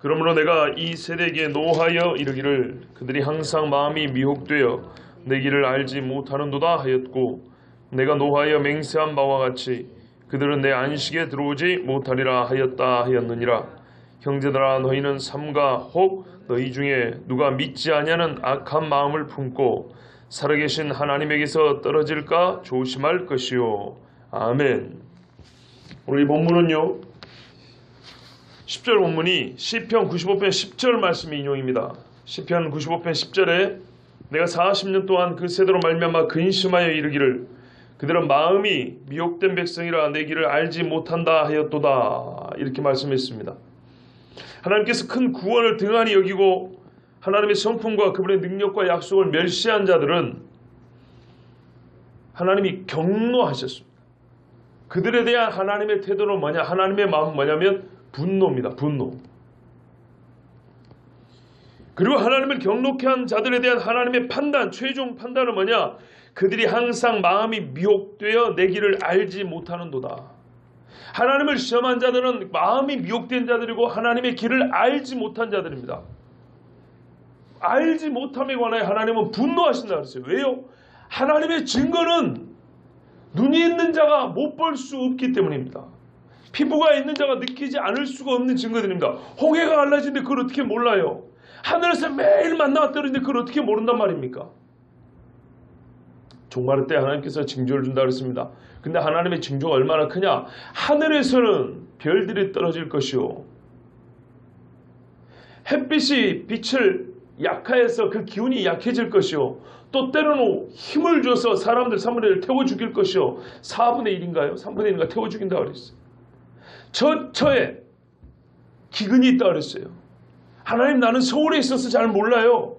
그러므로 내가 이 세대에게 노하여 이르기를 그들이 항상 마음이 미혹되어 내 길을 알지 못하는도다 하였고, 내가 노하여 맹세한 바와 같이 그들은 내 안식에 들어오지 못하리라 하였다 하였느니라. 형제들아, 너희는 삼가 혹 너희 중에 누가 믿지 아니하는 악한 마음을 품고 살아계신 하나님에게서 떨어질까 조심할 것이요. 아멘. 오늘 이 본문은요, 10절 본문이 시편 95편 10절 말씀의 인용입니다. 시편 95편 10절에 내가 40년 동안 그 세대로 말미암아 근심하여 이르기를 그들은 마음이 미혹된 백성이라 내 길을 알지 못한다 하였도다, 이렇게 말씀했습니다. 하나님께서 큰 구원을 등한히 여기고 하나님의 성품과 그분의 능력과 약속을 멸시한 자들은 하나님이 경노하셨습니다. 그들에 대한 하나님의 태도는 뭐냐? 하나님의 마음은 뭐냐면 분노입니다. 분노. 그리고 하나님을 경노케 한 자들에 대한 하나님의 판단, 최종 판단은 뭐냐? 그들이 항상 마음이 미혹되어 내 길을 알지 못하는도다. 하나님을 시험한 자들은 마음이 미혹된 자들이고 하나님의 길을 알지 못한 자들입니다. 알지 못함에 관하여 하나님은 분노하신다 그랬어요. 왜요? 하나님의 증거는 눈이 있는 자가 못 볼 수 없기 때문입니다. 피부가 있는 자가 느끼지 않을 수가 없는 증거들입니다. 홍해가 갈라지는데 그걸 어떻게 몰라요? 하늘에서 매일 만나가 떨어지는데 그걸 어떻게 모른단 말입니까? 종말의 때 하나님께서 징조를 준다 그랬습니다. 근데 하나님의 징조가 얼마나 크냐? 하늘에서는 별들이 떨어질 것이요, 햇빛이 빛을 약화해서 그 기운이 약해질 것이요, 또 때로는 힘을 줘서 사람들 3분의 1을 태워 죽일 것이요, 4분의 1인가요? 3분의 1인가 태워 죽인다 그랬어요. 처에 기근이 있다 그랬어요. 하나님, 나는 서울에 있어서 잘 몰라요.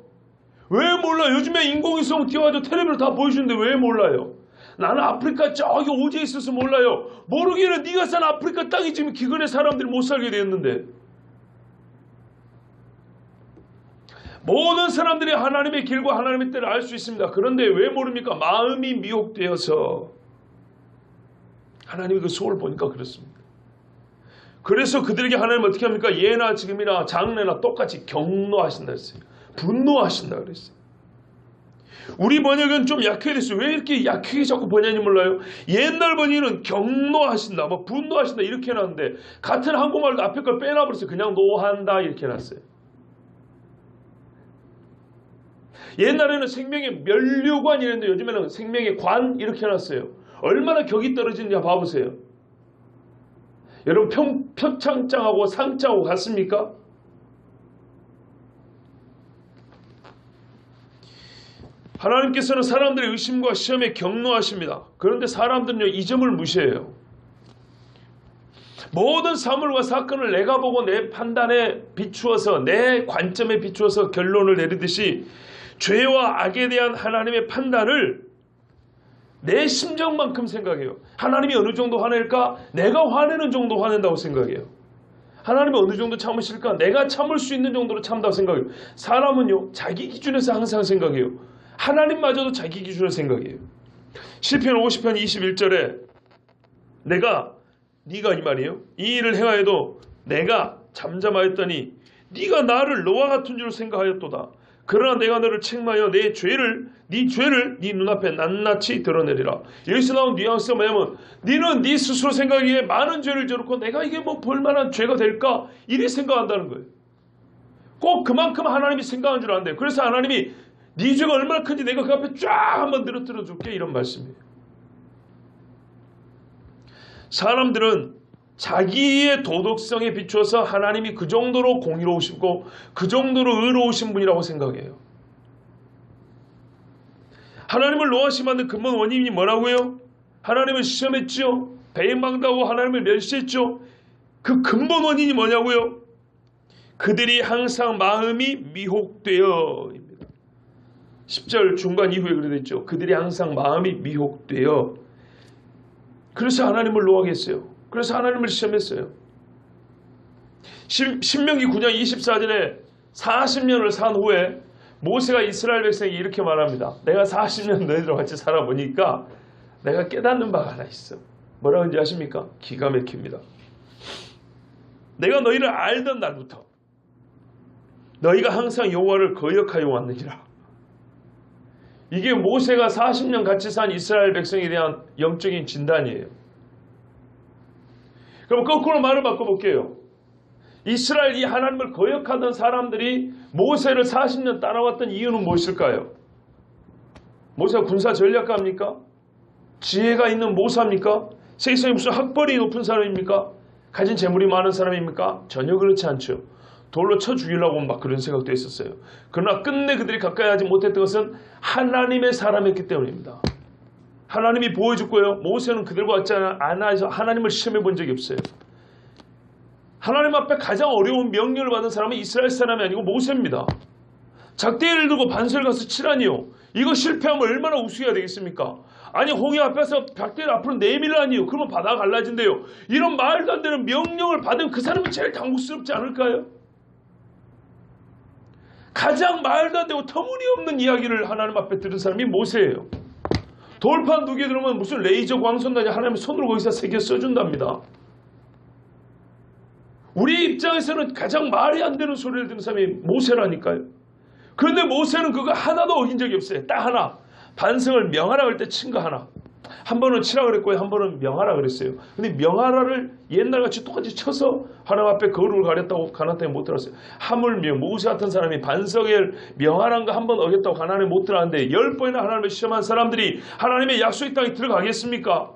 왜 몰라? 요즘에 인공위성 띄워가지고 텔레비를 다 보여주는데 왜 몰라요? 나는 아프리카 저기 오지에 있어서 몰라요. 모르기는 네가 산 아프리카 땅이 지금 기근에 사람들이 못 살게 되었는데. 모든 사람들이 하나님의 길과 하나님의 때를 알 수 있습니다. 그런데 왜 모릅니까? 마음이 미혹되어서. 하나님이 그 소를 보니까 그렇습니다. 그래서 그들에게 하나님은 어떻게 합니까? 예나 지금이나 장래나 똑같이 경노하신다 했어요. 분노하신다 그랬어요. 우리 번역은 좀 약해졌어요. 왜 이렇게 약하게 자꾸 번역이 몰라요? 옛날 번역은 경노하신다, 뭐 분노하신다 이렇게 해놨는데 같은 한국말도 앞에 걸 빼놔버렸어요. 그냥 노한다 이렇게 해놨어요. 옛날에는 생명의 면류관 이랬는데 요즘에는 생명의 관 이렇게 해놨어요. 얼마나 격이 떨어지느냐 봐보세요. 여러분 표창장하고 상장하고 같습니까? 하나님께서는 사람들의 의심과 시험에 경노하십니다. 그런데 사람들은요, 이 점을 무시해요. 모든 사물과 사건을 내가 보고 내 판단에 비추어서, 내 관점에 비추어서 결론을 내리듯이 죄와 악에 대한 하나님의 판단을 내 심정만큼 생각해요. 하나님이 어느 정도 화낼까? 내가 화내는 정도 화낸다고 생각해요. 하나님이 어느 정도 참으실까? 내가 참을 수 있는 정도로 참다고 생각해요. 사람은요, 자기 기준에서 항상 생각해요. 하나님마저도 자기 기준으로 생각해요. 시편 50편 21절에 네가 이 말이에요. 이 일을 행하여도 내가 잠잠하였더니 네가 나를 너와 같은 줄 생각하였도다. 그러나 내가 너를 책망하여 네 죄를 네 눈앞에 낱낱이 드러내리라. 여기서 나온 뉘앙스가 뭐냐면 너는 네 스스로 생각하기에 많은 죄를 저놓고 내가 이게 뭐 볼만한 죄가 될까? 이리 생각한다는 거예요. 꼭 그만큼 하나님이 생각한 줄 안돼요. 그래서 하나님이 네 죄가 얼마나 큰지 내가 그 앞에 쫙 한번 늘어뜨려 줄게, 이런 말씀이에요. 사람들은 자기의 도덕성에 비추어서 하나님이 그 정도로 공의로우시고 그 정도로 의로우신 분이라고 생각해요. 하나님을 노하시게 만든 근본 원인이 뭐라고요? 하나님을 시험했죠. 배임당하고 하나님을 멸시했죠. 그 근본 원인이 뭐냐고요? 그들이 항상 마음이 미혹되어 입니다. 10절 중간 이후에 그래 됐죠. 그들이 항상 마음이 미혹되어. 그래서 하나님을 노하게 했어요. 그래서 하나님을 시험했어요. 신명기 9장 24절에 40년을 산 후에 모세가 이스라엘 백성에게 이렇게 말합니다. 내가 40년 너희들과 같이 살아보니까 내가 깨닫는 바가 하나 있어. 뭐라고 하는지 아십니까? 기가 막힙니다. 내가 너희를 알던 날부터 너희가 항상 여호와를 거역하여 왔느니라. 이게 모세가 40년 같이 산 이스라엘 백성에 대한 영적인 진단이에요. 그럼 거꾸로 말을 바꿔볼게요. 이스라엘 이 하나님을 거역하던 사람들이 모세를 40년 따라왔던 이유는 무엇일까요? 모세가 군사 전략가입니까? 지혜가 있는 모사입니까? 세상에 무슨 학벌이 높은 사람입니까? 가진 재물이 많은 사람입니까? 전혀 그렇지 않죠. 돌로 쳐 죽이려고 막 그런 생각도 있었어요. 그러나 끝내 그들이 가까이 하지 못했던 것은 하나님의 사람이었기 때문입니다. 하나님이 보여줬고요. 모세는 그들과 같지 않아서 하나님을 시험해 본 적이 없어요. 하나님 앞에 가장 어려운 명령을 받은 사람은 이스라엘 사람이 아니고 모세입니다. 작대기를 들고 반석을 가서 치라니요. 이거 실패하면 얼마나 우스워야 되겠습니까? 아니 홍해 앞에서 작대기를 앞으로 내밀라니요. 그러면 바다가 갈라진대요. 이런 말도 안 되는 명령을 받은 그 사람은 제일 당혹스럽지 않을까요? 가장 말도 안 되고 터무니없는 이야기를 하나님 앞에 들은 사람이 모세예요. 돌판 2개 들으면 무슨 레이저 광선까지 하나님의 손으로 거기서 새겨 써준답니다. 우리 입장에서는 가장 말이 안 되는 소리를 듣는 사람이 모세라니까요. 그런데 모세는 그거 하나도 어긴 적이 없어요. 딱 하나. 반석을 명하라 그럴 때 친 거 하나. 한 번은 치라 그랬고요. 한 번은 명하라 그랬어요. 근데 명하라를 옛날같이 똑같이 쳐서 하나님 앞에 거룩을 가렸다고 가나안에 못 들어갔어요. 하물며 모세 같은 사람이 반석을 명하라는 거 한 번 어겼다고 가나안에 못 들어갔는데 10번이나 하나님을 시험한 사람들이 하나님의 약속의 땅에 들어가겠습니까?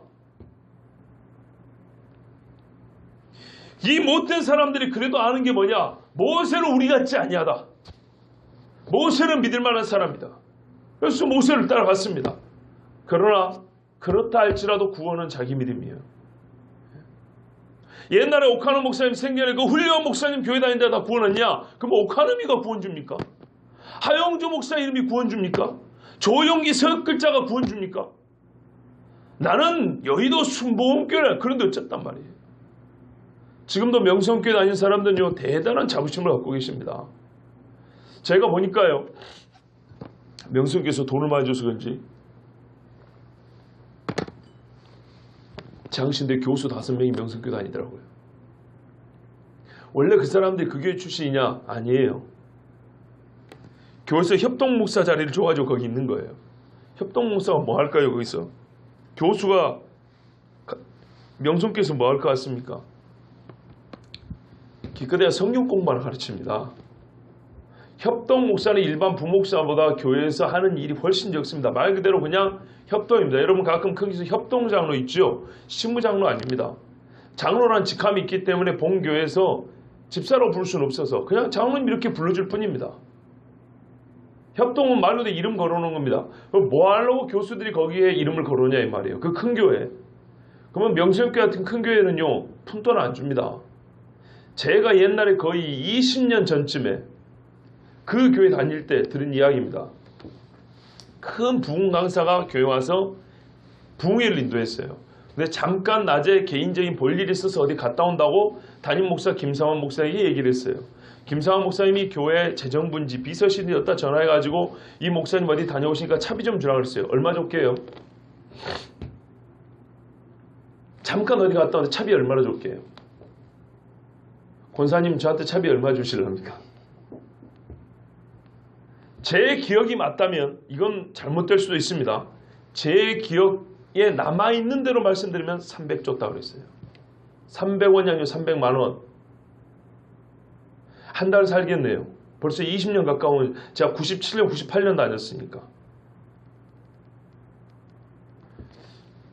이 못된 사람들이 그래도 아는 게 뭐냐? 모세는 우리 같지 아니하다. 모세는 믿을 만한 사람이다. 그래서 모세를 따라갔습니다. 그러나 그렇다 할지라도 구원은 자기 믿음이에요. 옛날에 오카노 목사님 생전에 그 훌륭한 목사님 교회 다니는데 다 구원했냐? 그럼 오카노미가 구원 줍니까? 하영주 목사 이름이 구원 줍니까? 조용기 석글자가 구원 줍니까? 나는 여의도 순복음교회 그런데 어쨌단 말이에요. 지금도 명성교회 다니는 사람들은요 대단한 자부심을 갖고 계십니다. 제가 보니까요 명성교회에서 돈을 많이 줘서 그런지 장신대 교수 5명이 명성교회 다니더라고요. 원래 그 사람들이 그 교회 출신이냐? 아니에요. 교회에서 협동목사 자리를 줘가지고 거기 있는 거예요. 협동목사가 뭐 할까요 거기서? 교수가 명성교회에서 뭐 할 것 같습니까? 기껏해야 성경 공부를 가르칩니다. 협동목사는 일반 부목사보다 교회에서 하는 일이 훨씬 적습니다. 말 그대로 그냥 협동입니다. 여러분 가끔 큰 교회에서 협동장로 있죠? 신무장로 아닙니다. 장로란 직함이 있기 때문에 본교회에서 집사로 부를 수는 없어서 그냥 장로님 이렇게 불러줄 뿐입니다. 협동은 말로도 이름 걸어놓은 겁니다. 그럼 뭐 하려고 교수들이 거기에 이름을 걸어오냐 이 말이에요. 그 큰 교회. 그러면 명성교회 같은 큰 교회는요 푼돈 안 줍니다. 제가 옛날에 거의 20년 전쯤에 그 교회 다닐 때 들은 이야기입니다. 큰 부흥 강사가 교회 와서 부흥회를 인도했어요. 근데 잠깐 낮에 개인적인 볼일이 있어서 어디 갔다 온다고 담임 목사 김상원 목사에게 얘기를 했어요. 김상원 목사님이 교회 재정분지 비서실이었다 전화해가지고 이 목사님 어디 다녀오시니까 차비 좀 주라 그랬어요. 얼마 줄게요? 잠깐 어디 갔다 오는데 차비 얼마나 줄게요? 권사님 저한테 차비 얼마 주실랍니까? 제 기억이 맞다면 이건 잘못될 수도 있습니다. 제 기억에 남아있는 대로 말씀드리면 300 줬다고 그랬어요. 300원이 아니고 300만 원. 한 달 살겠네요. 벌써 20년 가까운 제가 97년 98년 다녔으니까.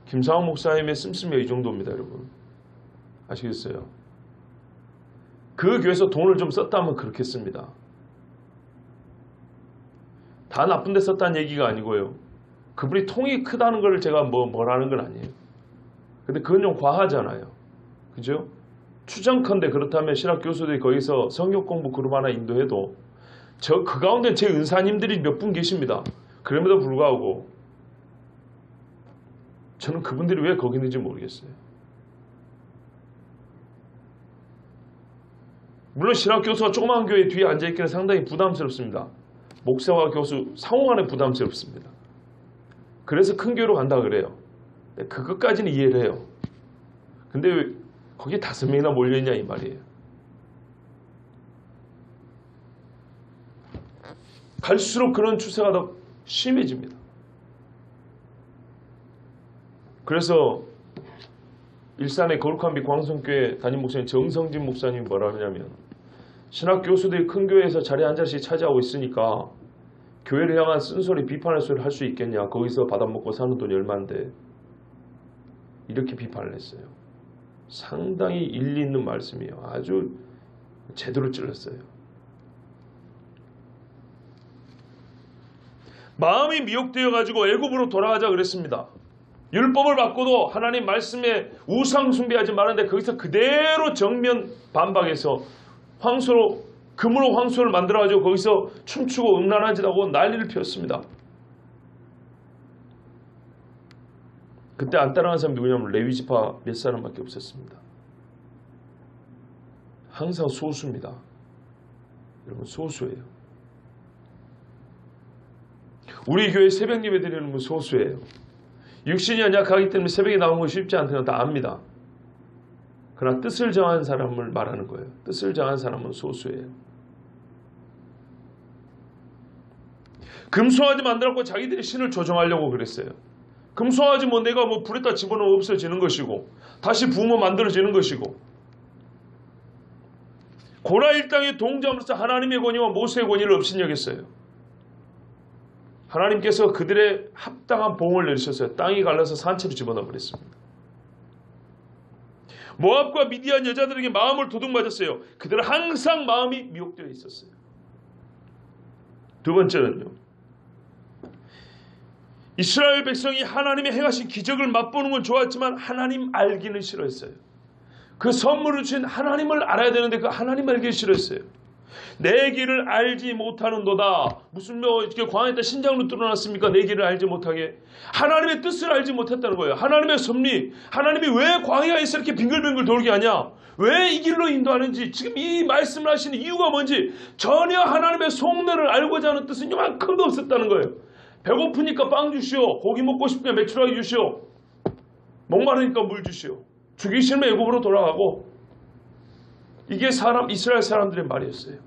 김상원 목사님의 씀씀이가 이 정도입니다. 여러분 아시겠어요? 그 교회에서 돈을 좀 썼다면 그렇겠습니다. 다 나쁜 데 썼다는 얘기가 아니고요. 그분이 통이 크다는 걸 제가 뭐라는 건 아니에요. 근데 그건 좀 과하잖아요. 그죠? 추정컨대 그렇다면 신학 교수들이 거기서 성경 공부 그룹 하나 인도해도 그 가운데 제 은사님들이 몇 분 계십니다. 그럼에도 불구하고 저는 그분들이 왜 거기 있는지 모르겠어요. 물론 신학 교수가 조그마한 교회 뒤에 앉아있기는 상당히 부담스럽습니다. 목사와 교수 상호간에 부담스럽습니다. 그래서 큰 교회로 간다 그래요. 그것까지는 이해를 해요. 근데 왜 거기 5명이나 몰려있냐 이 말이에요. 갈수록 그런 추세가 더 심해집니다. 그래서 일산의 거룩한빛 광성교회 담임 목사님 정성진 목사님이 뭐라 하냐면, 신학 교수들이 큰 교회에서 자리에 한 자씩 차지하고 있으니까 교회를 향한 쓴소리, 비판할 소리를 할 수 있겠냐. 거기서 받아먹고 사는 돈이 얼만데. 이렇게 비판을 했어요. 상당히 일리 있는 말씀이에요. 아주 제대로 찔렀어요. 마음이 미혹되어 가지고 애굽으로 돌아가자 그랬습니다. 율법을 받고도 하나님 말씀에 우상 숭배하지 말았는데 거기서 그대로 정면 반박해서 황소로, 금으로 황소를 만들어가지고 거기서 춤추고 음란한 짓 하고 난리를 피웠습니다. 그때 안 따라간 사람이 누구냐면 레위지파 몇 사람밖에 없었습니다. 항상 소수입니다. 여러분, 소수예요. 우리 교회 새벽 예배 드리는 분 소수예요. 육신이 연약하기 때문에 새벽에 나오는 거 쉽지 않다는 건 다 압니다. 그러나 뜻을 정한 사람을 말하는 거예요. 뜻을 정한 사람은 소수예요. 금송아지 만들었고 자기들이 신을 조정하려고 그랬어요. 금송아지 뭐 내가 뭐 불에다 집어넣으면 없어지는 것이고 다시 부으면 만들어지는 것이고, 고라 일당의 동정으로서 하나님의 권위와 모세의 권위를 업신여겼어요. 하나님께서 그들의 합당한 보응을 내리셨어요. 땅이 갈라서 산채로 집어넣어 버렸습니다. 모압과 미디안 여자들에게 마음을 도둑맞았어요. 그들은 항상 마음이 미혹되어 있었어요. 두 번째는요, 이스라엘 백성이 하나님의 행하신 기적을 맛보는 건 좋았지만 하나님 알기는 싫어했어요. 그 선물을 주신 하나님을 알아야 되는데 그 하나님 알기 싫어했어요. 내 길을 알지 못하는도다. 무슨 이렇게 광야에 신장으로 뚫어놨습니까? 내 길을 알지 못하게. 하나님의 뜻을 알지 못했다는 거예요. 하나님의 섭리, 하나님이 왜 광야에서 이렇게 빙글빙글 돌게 하냐, 왜 이 길로 인도하는지, 지금 이 말씀을 하시는 이유가 뭔지 전혀 하나님의 속내를 알고자 하는 뜻은 이만큼도 없었다는 거예요. 배고프니까 빵 주시오. 고기 먹고 싶으면 메추라기 주시오. 목마르니까 물 주시오. 죽이기 싫으면 애굽으로 돌아가고. 이게 이스라엘 사람들의 말이었어요.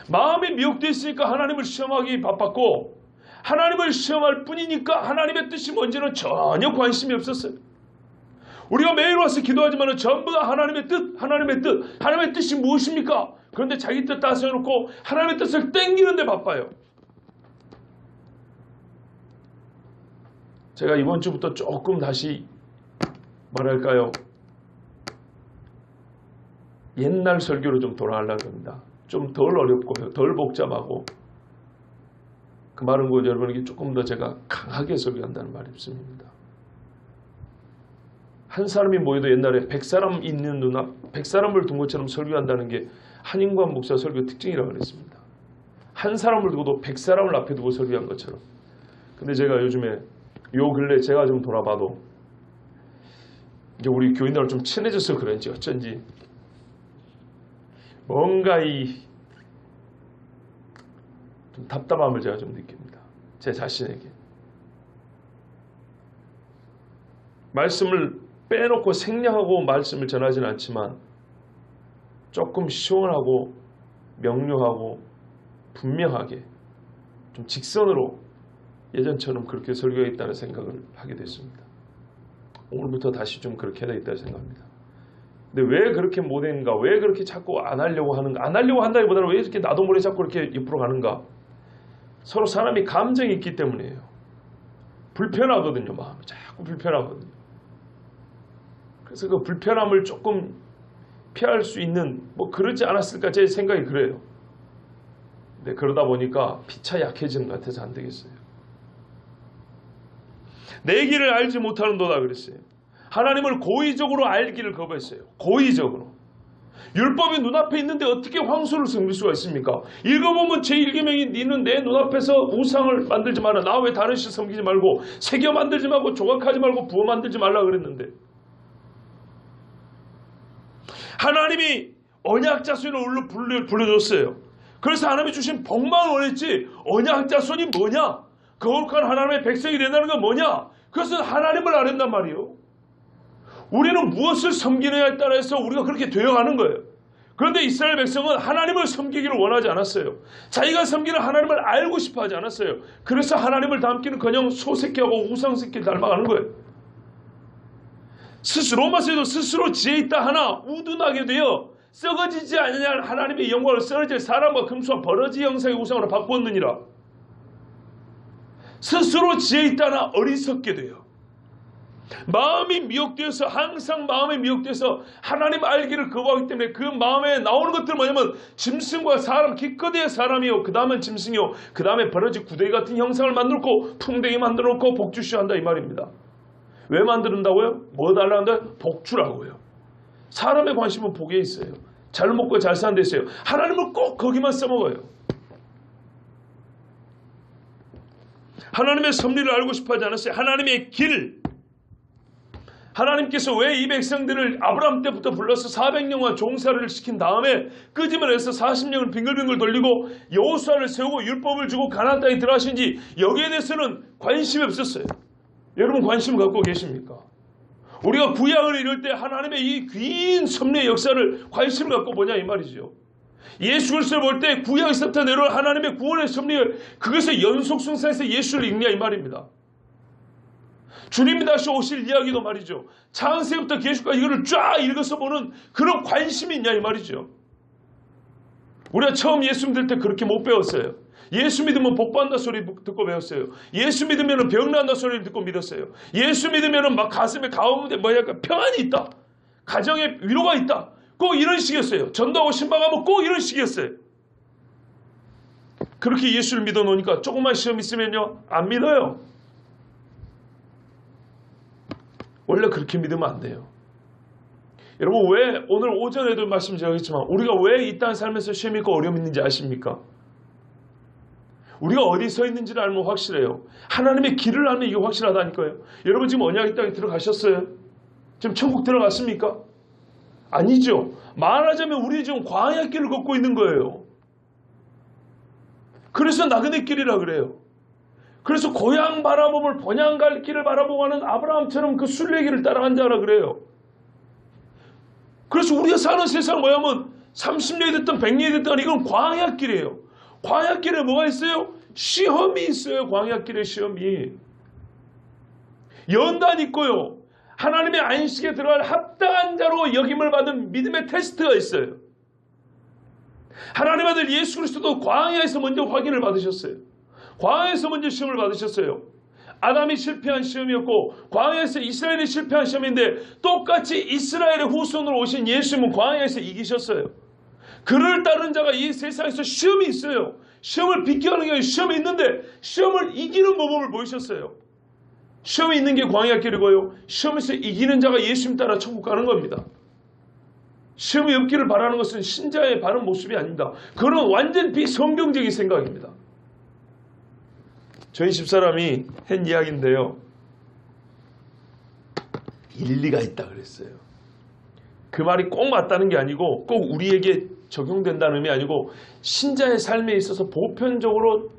마음이 미혹되어 있으니까 하나님을 시험하기 바빴고, 하나님을 시험할 뿐이니까 하나님의 뜻이 뭔지는 전혀 관심이 없었어요. 우리가 매일 와서 기도하지만 전부 다 하나님의 뜻, 하나님의 뜻이 무엇입니까? 그런데 자기 뜻 다 세워놓고 하나님의 뜻을 땡기는 데 바빠요. 제가 이번 주부터 조금 다시 뭐랄까요, 옛날 설교로 좀 돌아가려고 합니다. 좀 덜 어렵고 덜 복잡하고, 그 말은 그 여러분에게 조금 더 제가 강하게 설교한다는 말입니다. 한 사람이 모여도 옛날에 100사람 있는 눈앞, 100사람을 둔 것처럼 설교한다는 게 한인관 목사 설교 특징이라고 그랬습니다. 한 사람을 두고도 100사람을 앞에 두고 설교한 것처럼. 근데 제가 요즘에 요 근래 제가 좀 돌아봐도 이제 우리 교인들하고 좀 친해져서 그런지 어쩐지 뭔가 좀 답답함을 제가 좀 느낍니다. 제 자신에게. 말씀을 빼놓고 생략하고 말씀을 전하지는 않지만 조금 시원하고 명료하고 분명하게 좀 직선으로 예전처럼 그렇게 설교했다는 생각을 하게 됐습니다. 오늘부터 다시 좀 그렇게 해야 되겠다 생각합니다. 근데 왜 그렇게 못했는가? 왜 그렇게 자꾸 안 하려고 하는가? 안 하려고 한다기보다는 왜 이렇게 나도 모르게 자꾸 이렇게 옆으로 가는가? 서로 사람이 감정이 있기 때문이에요. 불편하거든요. 마음이 자꾸 불편하거든요. 그래서 그 불편함을 조금 피할 수 있는 뭐 그러지 않았을까 제 생각이 그래요. 근데 그러다 보니까 피차 약해지는 것 같아서 안 되겠어요. 내 길을 알지 못하는도다 그랬어요. 하나님을 고의적으로 알기를 거부했어요. 고의적으로. 율법이 눈앞에 있는데 어떻게 황소를 섬길 수가 있습니까? 읽어보면 제1계명이 니는 내 눈앞에서 우상을 만들지 마라. 나 왜 다른 신 섬기지 말고, 새겨 만들지 말고, 조각하지 말고, 부어 만들지 말라 그랬는데, 하나님이 언약자손을 불러줬어요. 그래서 하나님이 주신 복만 원했지 언약자손이 뭐냐? 거룩한 하나님의 백성이 된다는 건 뭐냐? 그것은 하나님을 알았단 말이에요. 우리는 무엇을 섬기느냐에 따라서 우리가 그렇게 되어가는 거예요. 그런데 이스라엘 백성은 하나님을 섬기기를 원하지 않았어요. 자기가 섬기는 하나님을 알고 싶어 하지 않았어요. 그래서 하나님을 닮기는 그냥 소새끼하고 우상새끼를 닮아가는 거예요. 로마서에도 스스로 지혜 있다 하나 우둔하게 되어 썩어지지 않느냐 하나님의 영광을 썩어질 사람과 금수와 버러지 형상의 우상으로 바꾸었느니라. 스스로 지혜 있다 하나 어리석게 돼요. 마음이 미혹되어서 항상 마음에 미혹되어서 하나님 알기를 거부하기 때문에 그 마음에 나오는 것들은 뭐냐면 짐승과 사람, 기껏해야 사람이요, 그 다음은 짐승이요, 그 다음에 버러지 구데기 같은 형상을 만들고 풍뎅이 만들어 놓고 복주시 한다 이 말입니다. 왜 만드는다고요? 뭐 달라는데? 복주라고요. 사람의 관심은 복에 있어요. 잘 먹고 잘 사는 데 있어요. 하나님은 꼭 거기만 써먹어요. 하나님의 섭리를 알고 싶어 하지 않았어요. 하나님의 길. 하나님께서 왜 이 백성들을 아브라함 때부터 불러서 400년간 종살이를 시킨 다음에 끄집어내서 40년을 빙글빙글 돌리고 여호수아를 세우고 율법을 주고 가나안 땅에 들어가신지 여기에 대해서는 관심이 없었어요. 여러분 관심 갖고 계십니까? 우리가 구약을 이룰 때 하나님의 이 긴 섭리의 역사를 관심을 갖고 보냐 이 말이죠. 예수 그리스도를 볼 때 구약에서부터 내려온 하나님의 구원의 섭리를 그것의 연속성상에서 예수를 읽냐 이 말입니다. 주님이 다시 오실 이야기도 말이죠. 창세부터 계시까지 이거를 쫙 읽어서 보는 그런 관심이 있냐 이 말이죠. 우리가 처음 예수 믿을 때 그렇게 못 배웠어요. 예수 믿으면 복받는다 소리 듣고 배웠어요. 예수 믿으면 병난다 소리를 듣고 믿었어요. 예수 믿으면 막 가슴에 가운데 평안이 있다. 가정에 위로가 있다. 꼭 이런 식이었어요. 전도하고 신방하면 꼭 이런 식이었어요. 그렇게 예수를 믿어 놓으니까 조금만 시험 있으면요 안 믿어요. 원래 그렇게 믿으면 안 돼요. 여러분 왜 오늘 오전에도 말씀드렸지만 우리가 왜 이 땅 살면서 시험 있고 어려움 있는지 아십니까? 우리가 어디 서 있는지를 알면 확실해요. 하나님의 길을 알면 이게 확실하다니까요. 여러분 지금 언약의 땅에 들어가셨어요? 지금 천국 들어갔습니까? 아니죠. 말하자면 우리 지금 광야 길을 걷고 있는 거예요. 그래서 나그네 길이라 그래요. 그래서 고향 바라보물 본향 갈 길을 바라보고 하는 아브라함처럼 그 순례길을 따라간 자라 그래요. 그래서 우리가 사는 세상 뭐냐면 30년이 됐든 100년이 됐든 이건 광야길이에요. 광야길에 뭐가 있어요? 시험이 있어요. 광야길에 시험이. 연단 있고요. 하나님의 안식에 들어갈 합당한 자로 여김을 받은 믿음의 테스트가 있어요. 하나님 아들 예수 그리스도도 광야에서 먼저 확인을 받으셨어요. 광야에서 먼저 시험을 받으셨어요. 아담이 실패한 시험이었고 광야에서 이스라엘이 실패한 시험인데 똑같이 이스라엘의 후손으로 오신 예수님은 광야에서 이기셨어요. 그를 따르는 자가 이 세상에서 시험이 있어요. 시험을 비껴가는 게 아니라 시험이 있는데 시험을 이기는 모범을 보이셨어요. 시험이 있는 게 광야길이고요. 시험에서 이기는 자가 예수님 따라 천국 가는 겁니다. 시험이 없기를 바라는 것은 신자의 바른 모습이 아닙니다. 그건 완전 비성경적인 생각입니다. 저희 집사람이 한 이야기인데요. 일리가 있다 그랬어요. 그 말이 꼭 맞다는 게 아니고 꼭 우리에게 적용된다는 의미 아니고 신자의 삶에 있어서 보편적으로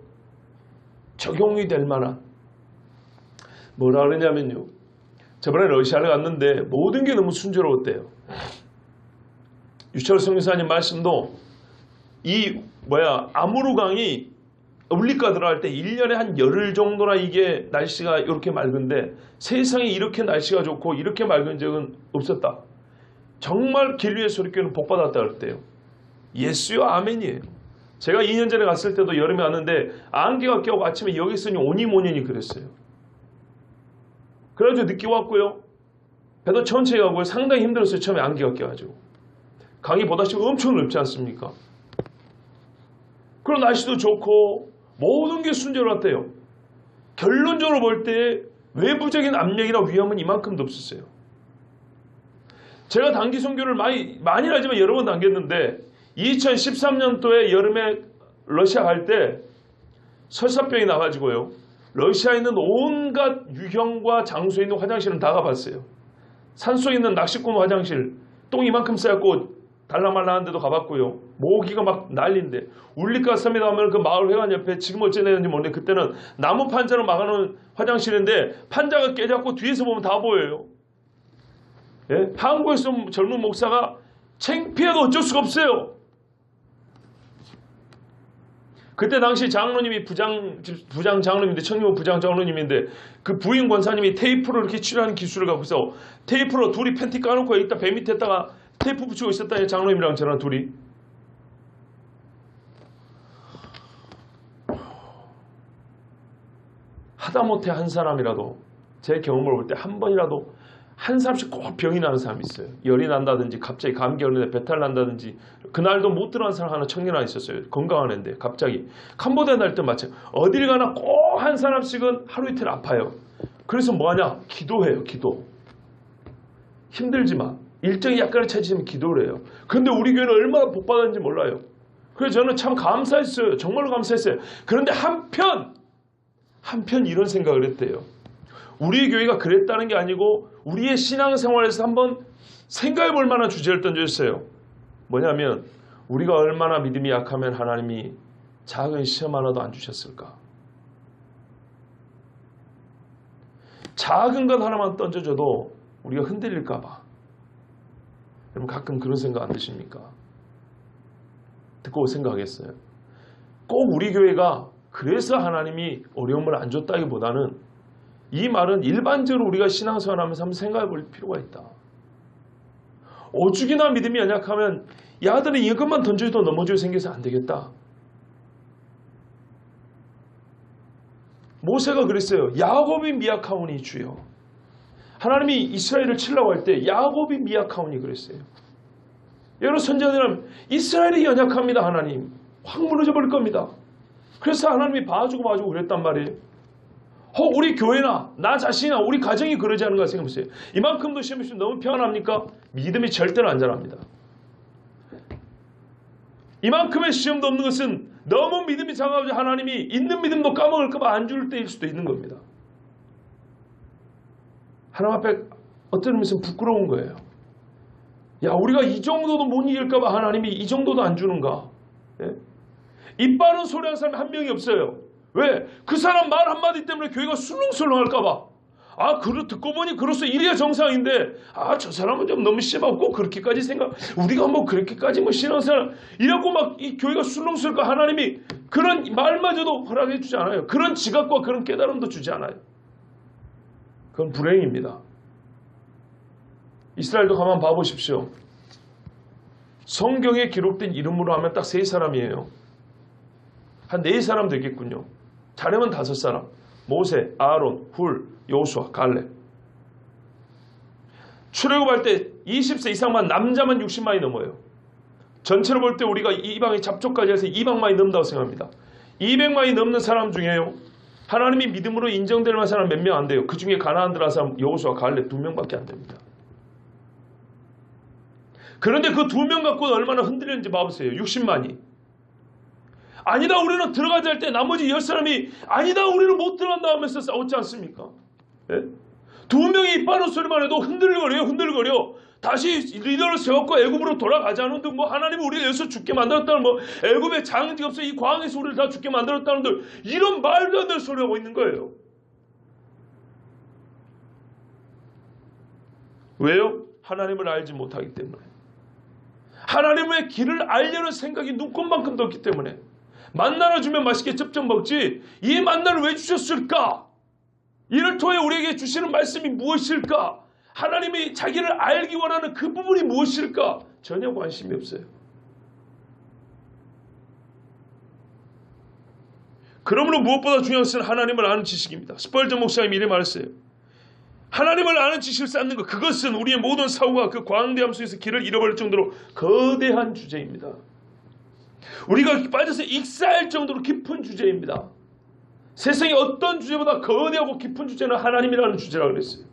적용이 될 만한 뭐라 그러냐면요. 저번에 러시아를 갔는데 모든 게 너무 순조로웠대요. 유철 선교사님 말씀도 아무르강이 울리가 들어갈 때 1년에 한 열흘 정도나 이게 날씨가 이렇게 맑은데 세상에 이렇게 날씨가 좋고 이렇게 맑은 적은 없었다. 정말 길 위의 소리교는 복받았다 그랬대요. 예수요 아멘이에요. 제가 2년 전에 갔을 때도 여름에 왔는데 안개가 껴고 아침에 여기 있으니 오니모니니 그랬어요. 그래가지고 늦게 왔고요. 배도 천천히 가고요. 상당히 힘들었어요. 처음에 안개가 껴가지고. 강이 보다시피 엄청 넓지 않습니까? 그런 날씨도 좋고 모든 게 순조로웠대요. 결론적으로 볼 때 외부적인 압력이나 위험은 이만큼도 없었어요. 제가 단기 선교를 많이 하지만 여러 번 당겼는데 2013년도에 여름에 러시아 갈 때 설사병이 나가지고요. 러시아에 있는 온갖 유형과 장소에 있는 화장실은 다 가봤어요. 산속에 있는 낚시꾼 화장실 똥 이만큼 쌓였고 달랑말랑한 데도 가봤고요. 모기가 막 난리인데 울리카 섬에 가면 그 마을 회관 옆에 지금 어째 되는지 모르는데 그때는 나무 판자로 막아놓은 화장실인데 판자가 깨졌고 뒤에서 보면 다 보여요. 예? 한국에서 젊은 목사가 창피해도 어쩔 수가 없어요. 그때 당시 장로님이 부장 장로님인데, 청년부 부장 장로님인데, 그 부인 권사님이 테이프로 이렇게 칠하는 기술을 갖고 있어. 테이프로 둘이 팬티 까놓고 여기다 배 밑에다가 테이프 붙이고 있었다. 장로님이랑 저랑 둘이. 하다못해 한 사람이라도, 제 경험을 볼 때 한 번이라도 한 사람씩 꼭 병이 나는 사람이 있어요. 열이 난다든지 갑자기 감기 걸리는데 배탈 난다든지. 그날도 못 들어간 사람 하나 청년 하나 있었어요. 건강한 애인데 갑자기 캄보디아 날 때 마찬가지. 어딜 가나 꼭 한 사람씩은 하루 이틀 아파요. 그래서 뭐하냐? 기도해요. 기도. 힘들지만 일정이 약간의 차지면 기도를 해요. 근데 우리 교회는 얼마나 복받았는지 몰라요. 그래서 저는 참 감사했어요. 정말로 감사했어요. 그런데 한편 이런 생각을 했대요. 우리 교회가 그랬다는 게 아니고 우리의 신앙생활에서 한번 생각해 볼 만한 주제를 던져주세요. 뭐냐면 우리가 얼마나 믿음이 약하면 하나님이 작은 시험 하나도 안 주셨을까? 작은 것 하나만 던져줘도 우리가 흔들릴까 봐. 여러분 가끔 그런 생각 안 드십니까? 듣고 생각하겠어요. 꼭 우리 교회가 그래서 하나님이 어려움을 안 줬다기보다는 이 말은 일반적으로 우리가 신앙생활하면서 한번 생각해 볼 필요가 있다. 오죽이나 믿음이 연약하면 야들은 이것만 던져도 넘어져 생겨서 안 되겠다. 모세가 그랬어요. 야곱이 미약하오니 주여. 하나님이 이스라엘을 치려고 할 때 야곱이 미약하오니 그랬어요. 여러 선지자들은 이스라엘이 연약합니다. 하나님. 확 무너져 버릴 겁니다. 그래서 하나님이 봐주고 그랬단 말이에요. 우리 교회나 나 자신이나 우리 가정이 그러지 않은가 생각해보세요. 이만큼도 시험 있으면 너무 평안합니까? 믿음이 절대로 안 자랍니다. 이만큼의 시험도 없는 것은 너무 믿음이 작아서 하나님이 있는 믿음도 까먹을까 봐 안 줄 때일 수도 있는 겁니다. 하나님 앞에 어떤 의미에서 부끄러운 거예요. 야, 우리가 이 정도도 못 이길까 봐 하나님이 이 정도도 안 주는가? 예? 입 바른 소리 하는 사람이 한 명이 없어요. 왜? 그 사람 말 한마디 때문에 교회가 술렁술렁 할까 봐. 듣고 보니 그로서 이래야 정상인데, 저 사람은 좀 너무 심하고 꼭 그렇게까지 우리가 뭐 그렇게까지 신앙생활, 이라고 막 이 교회가 술렁술렁 하나님이 그런 말마저도 허락해 주지 않아요. 그런 지각과 그런 깨달음도 주지 않아요. 그건 불행입니다. 이스라엘도 가만 봐보십시오. 성경에 기록된 이름으로 하면 딱 3사람이에요. 한 4사람 되겠군요. 잘하면 5사람. 모세, 아론, 훌, 여호수아, 갈렙. 출애굽할 때 20세 이상만 남자만 60만이 넘어요. 전체로 볼 때 우리가 이방의 잡초까지 해서 200만이 넘는다고 생각합니다. 200만이 넘는 사람 중에요. 하나님이 믿음으로 인정될 만한 사람 몇 명 안 돼요. 그 중에 가나안 들어간 사람 여호수아, 갈렙 2명밖에 안 됩니다. 그런데 그 2명 갖고는 얼마나 흔들렸는지 봐보세요. 60만이. 아니다 우리는 들어가자 할 때 나머지 10사람이 아니다 우리는 못 들어간다 하면서 싸웠지 않습니까? 예? 2명이 입 바른 소리만 해도 흔들거려. 다시 리더를 세웠고 애굽으로 돌아가자는 등 하나님이 우리를 여기서 죽게 만들었다는 애굽의 장지가 없어 이 광에서 우리를 다 죽게 만들었다는 등 이런 말도 안 되는 소리를 하고 있는 거예요. 왜요? 하나님을 알지 못하기 때문에. 하나님의 길을 알려는 생각이 눈꽃만큼도 없기 때문에. 만나를 주면 맛있게 쩝쩝 먹지 이 만나를 왜 주셨을까? 이를 통해 우리에게 주시는 말씀이 무엇일까? 하나님이 자기를 알기 원하는 그 부분이 무엇일까? 전혀 관심이 없어요. 그러므로 무엇보다 중요한 것은 하나님을 아는 지식입니다. 스펄전 목사님이 이렇게 말했어요. 하나님을 아는 지식을 쌓는 것, 그것은 우리의 모든 사고가 그 광대함 속에서 길을 잃어버릴 정도로 거대한 주제입니다. 우리가 빠져서 익사할 정도로 깊은 주제입니다. 세상의 어떤 주제보다 거대하고 깊은 주제는 하나님이라는 주제라고 그랬어요.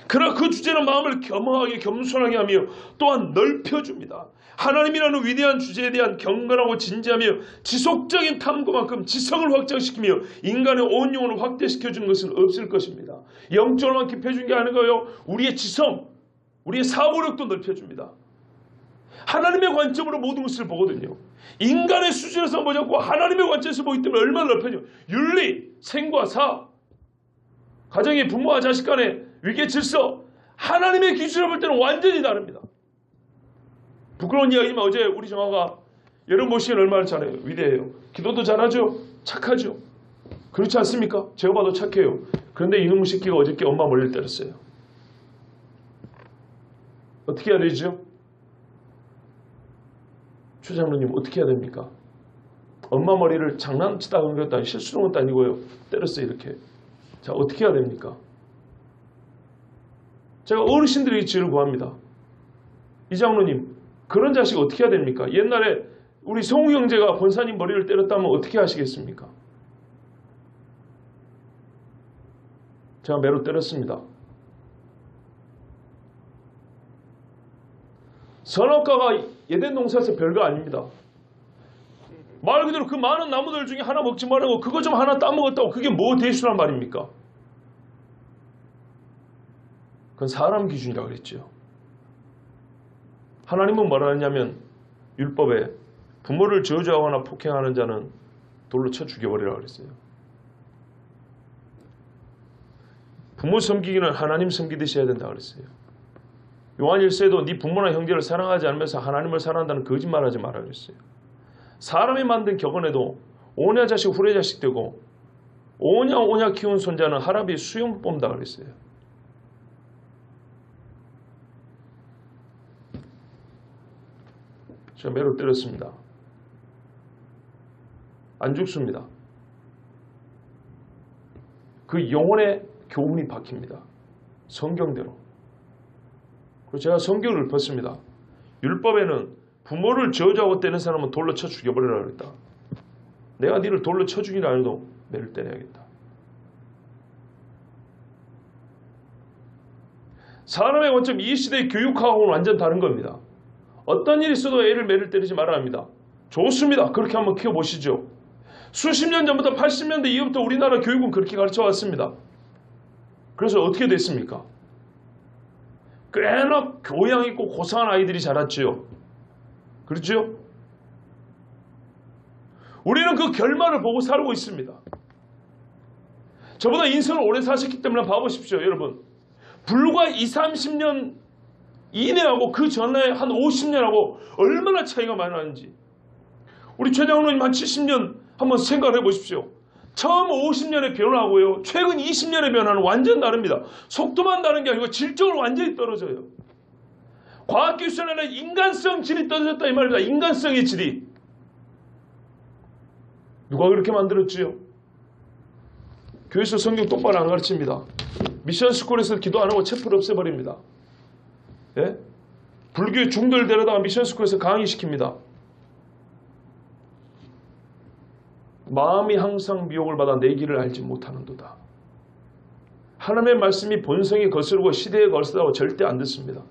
그러나 그 주제는 마음을 겸허하게 겸손하게 하며 또한 넓혀줍니다. 하나님이라는 위대한 주제에 대한 경건하고 진지하며 지속적인 탐구만큼 지성을 확장시키며 인간의 온 영혼을 확대시켜주는 것은 없을 것입니다. 영적으로만 깊여준 게 아니고요. 우리의 지성, 우리의 사고력도 넓혀줍니다. 하나님의 관점으로 모든 것을 보거든요. 인간의 수준에서 보지 않고 하나님의 관점에서 보기 때문에 얼마나 넓혀져요. 윤리, 생과 사, 가정의 부모와 자식 간의 위계 질서, 하나님의 기준으로 볼 때는 완전히 다릅니다. 부끄러운 이야기지만 어제 우리 정화가 여러분 보시기엔 얼마나 잘해요. 위대해요. 기도도 잘하죠. 착하죠. 그렇지 않습니까? 제가 봐도 착해요. 그런데 이놈의 새끼가 어저께 엄마 머리를 때렸어요. 어떻게 해야 되죠? 최 장로님 어떻게 해야 됩니까? 엄마 머리를 장난치다 그런 것도 아니고 실수로 한 것도 아니고요. 때렸어요 이렇게. 자 어떻게 해야 됩니까? 제가 어르신들에게 지혜를 구합니다. 이 장로님 그런 자식 어떻게 해야 됩니까? 옛날에 우리 성우 형제가 권사님 머리를 때렸다면 어떻게 하시겠습니까? 제가 매로 때렸습니다. 선악과가 예덴 농사에서 별거 아닙니다. 말 그대로 그 많은 나무들 중에 하나 먹지 말라고 그거 좀 하나 따먹었다고 그게 뭐 대수란 말입니까? 그건 사람 기준이라고 그랬죠. 하나님은 뭐라 하냐면 율법에 부모를 저주하거나 폭행하는 자는 돌로 쳐 죽여버리라고 그랬어요. 부모 섬기기는 하나님 섬기듯이 해야 된다고 그랬어요. 요한 1세도 네 부모나 형제를 사랑하지 않으면서 하나님을 사랑한다는 거짓말하지 말라 그랬어요. 사람이 만든 격언에도 오냐 자식 후레 자식 되고 오냐 키운 손자는 할아버지 수염 뽑는다 그랬어요. 제가 매로 때렸습니다. 안 죽습니다. 그 영혼의 교훈이 박힙니다. 성경대로. 그리고 제가 성경을 읊었습니다. 율법에는 부모를 저주하고 때리는 사람은 돌로 쳐 죽여버리라 그랬다. 내가 니를 돌로 쳐 죽이라 해도 매를 때려야겠다. 사람의 원점 이 시대의 교육하고는 완전 다른 겁니다. 어떤 일이 있어도 애를 매를 때리지 말아야 합니다. 좋습니다. 그렇게 한번 키워보시죠. 수십 년 전부터 80년대 이후부터 우리나라 교육은 그렇게 가르쳐왔습니다. 그래서 어떻게 됐습니까? 꽤나 교양 있고 고상한 아이들이 자랐지요. 그렇죠? 우리는 그 결말을 보고 살고 있습니다. 저보다 인생을 오래 사셨기 때문에 봐보십시오. 여러분. 불과 20, 30년 이내하고 그 전에 한 50년하고 얼마나 차이가 많이 나는지. 우리 최 장로님 한 70년 한번 생각을 해보십시오. 처음 50년의 변화하고요. 최근 20년의 변화는 완전 다릅니다. 속도만 다른 게 아니고 질적으로 완전히 떨어져요. 과학기술에는 인간성 질이 떨어졌다 이 말입니다. 인간성의 질이. 누가 그렇게 만들었지요? 교회에서 성경 똑바로 안 가르칩니다. 미션스쿨에서 기도 안 하고 체포를 없애버립니다. 예? 불교의 중도를 데려다가 미션스쿨에서 강의시킵니다. 마음이 항상 미혹을 받아 내 길을 알지 못하는도다. 하나님의 말씀이 본성에 거스르고 시대에 거스르다고 절대 안 듣습니다.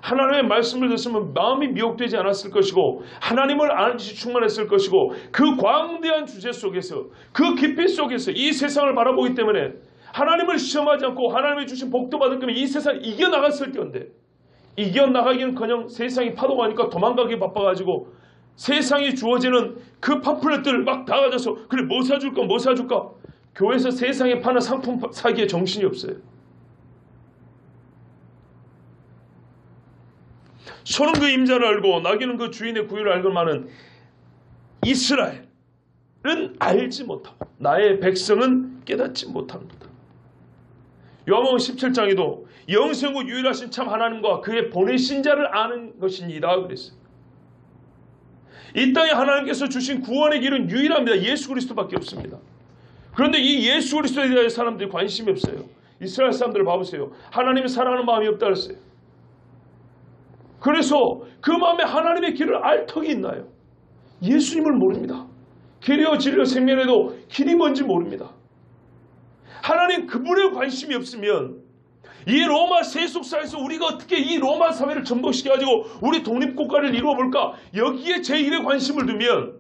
하나님의 말씀을 듣으면 마음이 미혹되지 않았을 것이고 하나님을 아는 지식이 충만했을 것이고 그 광대한 주제 속에서 그 깊이 속에서 이 세상을 바라보기 때문에 하나님을 시험하지 않고 하나님이 주신 복도 받을 거면 이 세상을 이겨나갔을 때인데 이겨나가기는커녕 세상이 파도가 하니까 도망가기 바빠가지고 세상이 주어지는 그 팜플렛들을 막 다 가져서 그래 뭐 사줄까 뭐 사줄까 교회에서 세상에 파는 상품 사기에 정신이 없어요. 소는 그 임자를 알고 나귀는 그 주인의 구유를 알고만은 이스라엘은 알지 못하고 나의 백성은 깨닫지 못합니다. 요한복음 17장에도 영생고 유일하신 참 하나님과 그의 보내신 자를 아는 것이니이다 그랬어요. 이 땅에 하나님께서 주신 구원의 길은 유일합니다. 예수 그리스도밖에 없습니다. 그런데 이 예수 그리스도에 대해 사람들이 관심이 없어요. 이스라엘 사람들을 봐보세요. 하나님을 사랑하는 마음이 없다 그랬어요. 그래서 그 마음에 하나님의 길을 알 턱이 있나요? 예수님을 모릅니다. 길이요 진리요 생명에도 길이 뭔지 모릅니다. 하나님 그분에 관심이 없으면 이 로마 세속사에서 우리가 어떻게 이 로마 사회를 전복시켜가지고 우리 독립국가를 이루어볼까? 여기에 제1의 관심을 두면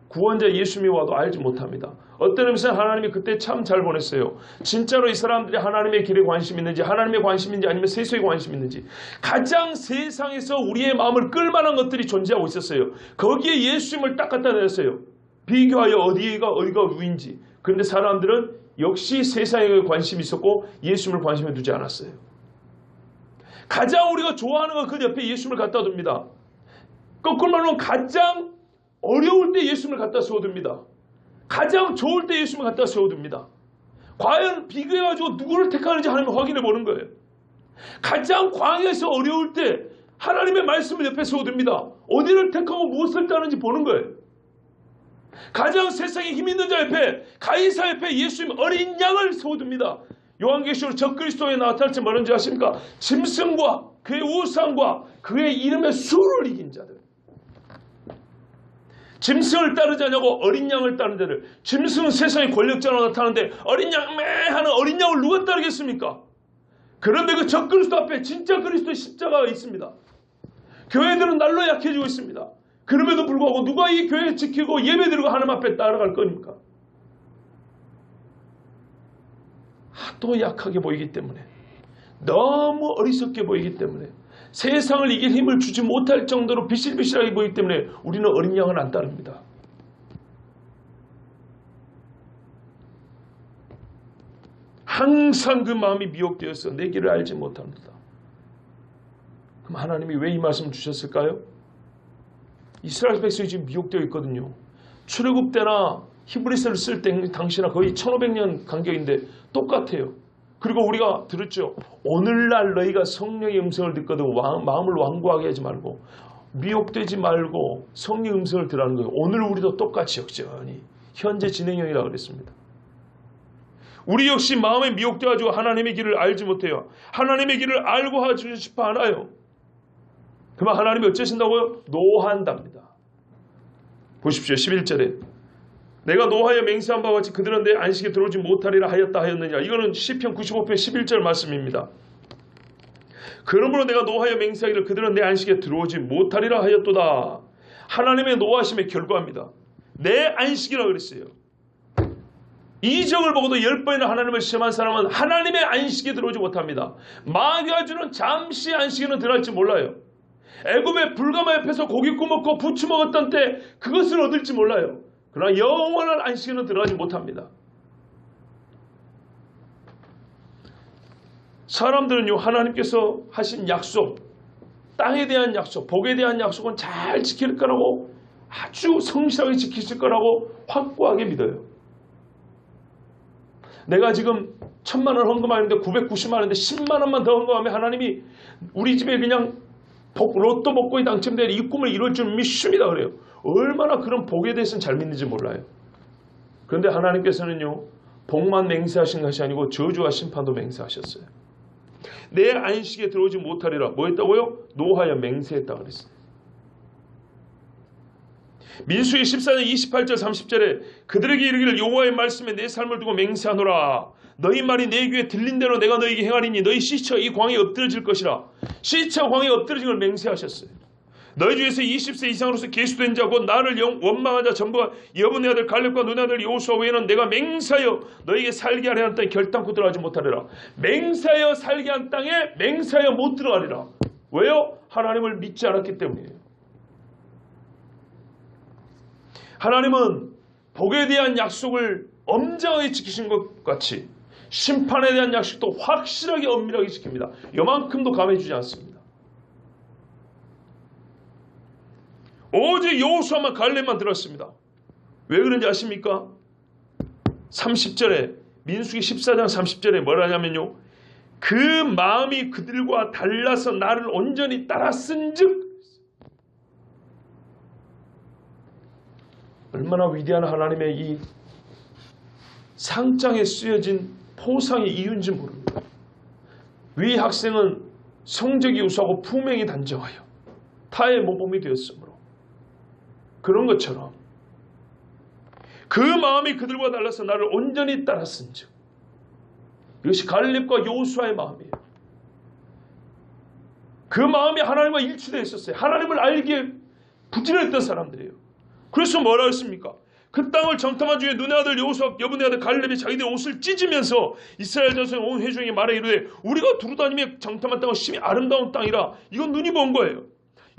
구원자 예수님이 와도 알지 못합니다. 어떤 의미에서 하나님이 그때 참 잘 보냈어요. 진짜로 이 사람들이 하나님의 길에 관심 있는지 하나님의 관심 있는지 아니면 세속에 관심 있는지 가장 세상에서 우리의 마음을 끌만한 것들이 존재하고 있었어요. 거기에 예수님을 딱 갖다 냈어요. 비교하여 어디가 위인지. 그런데 사람들은 역시 세상에 관심이 있었고 예수님을 관심에 두지 않았어요. 가장 우리가 좋아하는 건 그 옆에 예수님을 갖다 둡니다. 거꾸로 말하면 가장 어려울 때 예수님을 갖다 세워둡니다. 가장 좋을 때 예수님을 갖다 세워둡니다. 과연 비교해가지고 누구를 택하는지 하나님 확인해 보는 거예요. 가장 광야에서 어려울 때 하나님의 말씀을 옆에 세워둡니다. 어디를 택하고 무엇을 따르는지 보는 거예요. 가장 세상에 힘 있는 자 옆에, 가이사 옆에 예수님 어린 양을 세워둡니다. 요한계시록 적그리스도에 나타날 때 뭐라는지 아십니까? 짐승과 그의 우상과 그의 이름의 수를 이긴 자들. 짐승을 따르지 않냐고 어린 양을 따르는 자들. 짐승은 세상의 권력자로 나타나는데 어린 양 하는 어린 양을 누가 따르겠습니까? 그런데 그 적그리스도 앞에 진짜 그리스도의 십자가가 있습니다. 교회들은 날로 약해지고 있습니다. 그럼에도 불구하고 누가 이 교회 지키고 예배드리고 하나님 앞에 따라갈 겁니까? 또 약하게 보이기 때문에, 너무 어리석게 보이기 때문에, 세상을 이길 힘을 주지 못할 정도로 비실비실하게 보이기 때문에 우리는 어린 양을 안 따릅니다. 항상 그 마음이 미혹되어서 내 길을 알지 못합니다. 그럼 하나님이 왜 이 말씀을 주셨을까요? 이스라엘 백성이 지금 미혹되어 있거든요. 출애굽 때나 히브리서를 쓸 때 당시나 거의 1500년 간격인데 똑같아요. 그리고 우리가 들었죠. 오늘날 너희가 성령의 음성을 듣거든 마음을 완고하게 하지 말고 미혹되지 말고 성령의 음성을 들으라는 거예요. 오늘 우리도 똑같이 역전히 현재 진행형이라고 그랬습니다. 우리 역시 마음에 미혹되어가지고 하나님의 길을 알지 못해요. 하나님의 길을 알고 하고 싶어 하나요? 그러면 하나님이 어쩌신다고요? 노한답니다. 보십시오. 11절에 내가 노하여 맹세한 바와 같이 그들은 내 안식에 들어오지 못하리라 하였다 하였느냐. 이거는 시편 95편 11절 말씀입니다. 그러므로 내가 노하여 맹세하기를 그들은 내 안식에 들어오지 못하리라 하였도다. 하나님의 노하심의 결과입니다. 내 안식이라고 그랬어요. 이적을 보고도 10번이나 하나님을 시험한 사람은 하나님의 안식에 들어오지 못합니다. 마귀아주는 잠시 안식에는 들어갈지 몰라요. 애굽의 불가마 옆에서 고기 구먹고 부추 먹었던 때 그것을 얻을지 몰라요. 그러나 영원한 안식에는 들어가지 못합니다. 사람들은요, 하나님께서 하신 약속, 땅에 대한 약속, 복에 대한 약속은 잘 지킬 거라고, 아주 성실하게 지키실 거라고 확고하게 믿어요. 내가 지금 1000만 원 헌금하는데 990만 원인데 10만 원만 더 헌금하면 하나님이 우리 집에 그냥 로또 복권이 당첨될 이 꿈을 이룰 줄 믿습니다 그래요. 얼마나 그런 복에 대해서는 잘 믿는지 몰라요. 그런데 하나님께서는요, 복만 맹세하신 것이 아니고 저주와 심판도 맹세하셨어요. 내 안식에 들어오지 못하리라. 뭐 했다고요? 노하여 맹세했다 그랬어요. 민수기 14장 28절 30절에 그들에게 이르기를 여호와의 말씀에 내 삶을 두고 맹세하노라. 너희 말이 내 귀에 들린 대로 내가 너희에게 행하리니 너희 시체가 이 광에 엎드러질 것이라. 시체가 광에 엎드러진 걸 맹세하셨어요. 너희 중에서 20세 이상으로서 계수된 자 곧 나를 원망한 자 전부가 여분의 아들 갈렙과 눈의 아들 여호수아 외에는 내가 맹세하여 너희에게 살게 하려 하는 땅에 결단코 들어가지 못하리라. 맹세하여 살게 한 땅에 맹세하여 못 들어가리라. 왜요? 하나님을 믿지 않았기 때문이에요. 하나님은 복에 대한 약속을 엄정하게 지키신 것 같이 심판에 대한 약속도 확실하게 엄밀하게 지킵니다. 요만큼도 감해주지 않습니다. 오직 여호수아만 갈렙만 들었습니다. 왜 그런지 아십니까? 30절에 민수기 14장 30절에 뭐라 하냐면요, 그 마음이 그들과 달라서 나를 온전히 따랐은즉. 얼마나 위대한 하나님의 이 상장에 쓰여진 포상의 이유인지 모릅니다. 위 학생은 성적이 우수하고 품행이 단정하여 타의 모범이 되었으므로, 그런 것처럼 그 마음이 그들과 달라서 나를 온전히 따랐은즉. 이것이 갈렙과 여호수아의 마음이에요. 그 마음이 하나님과 일치되어 있었어요. 하나님을 알기에 부지런했던 사람들이에요. 그래서 뭐라 했습니까? 그 땅을 정탐한 중에 눈의 아들 여호수아 여분의 아들 갈렙이 자기들 옷을 찢으면서 이스라엘 전선 온 회중에게 말해 이르되 우리가 두루다니며 정탐한 땅은 심히 아름다운 땅이라. 이건 눈이 먼 거예요.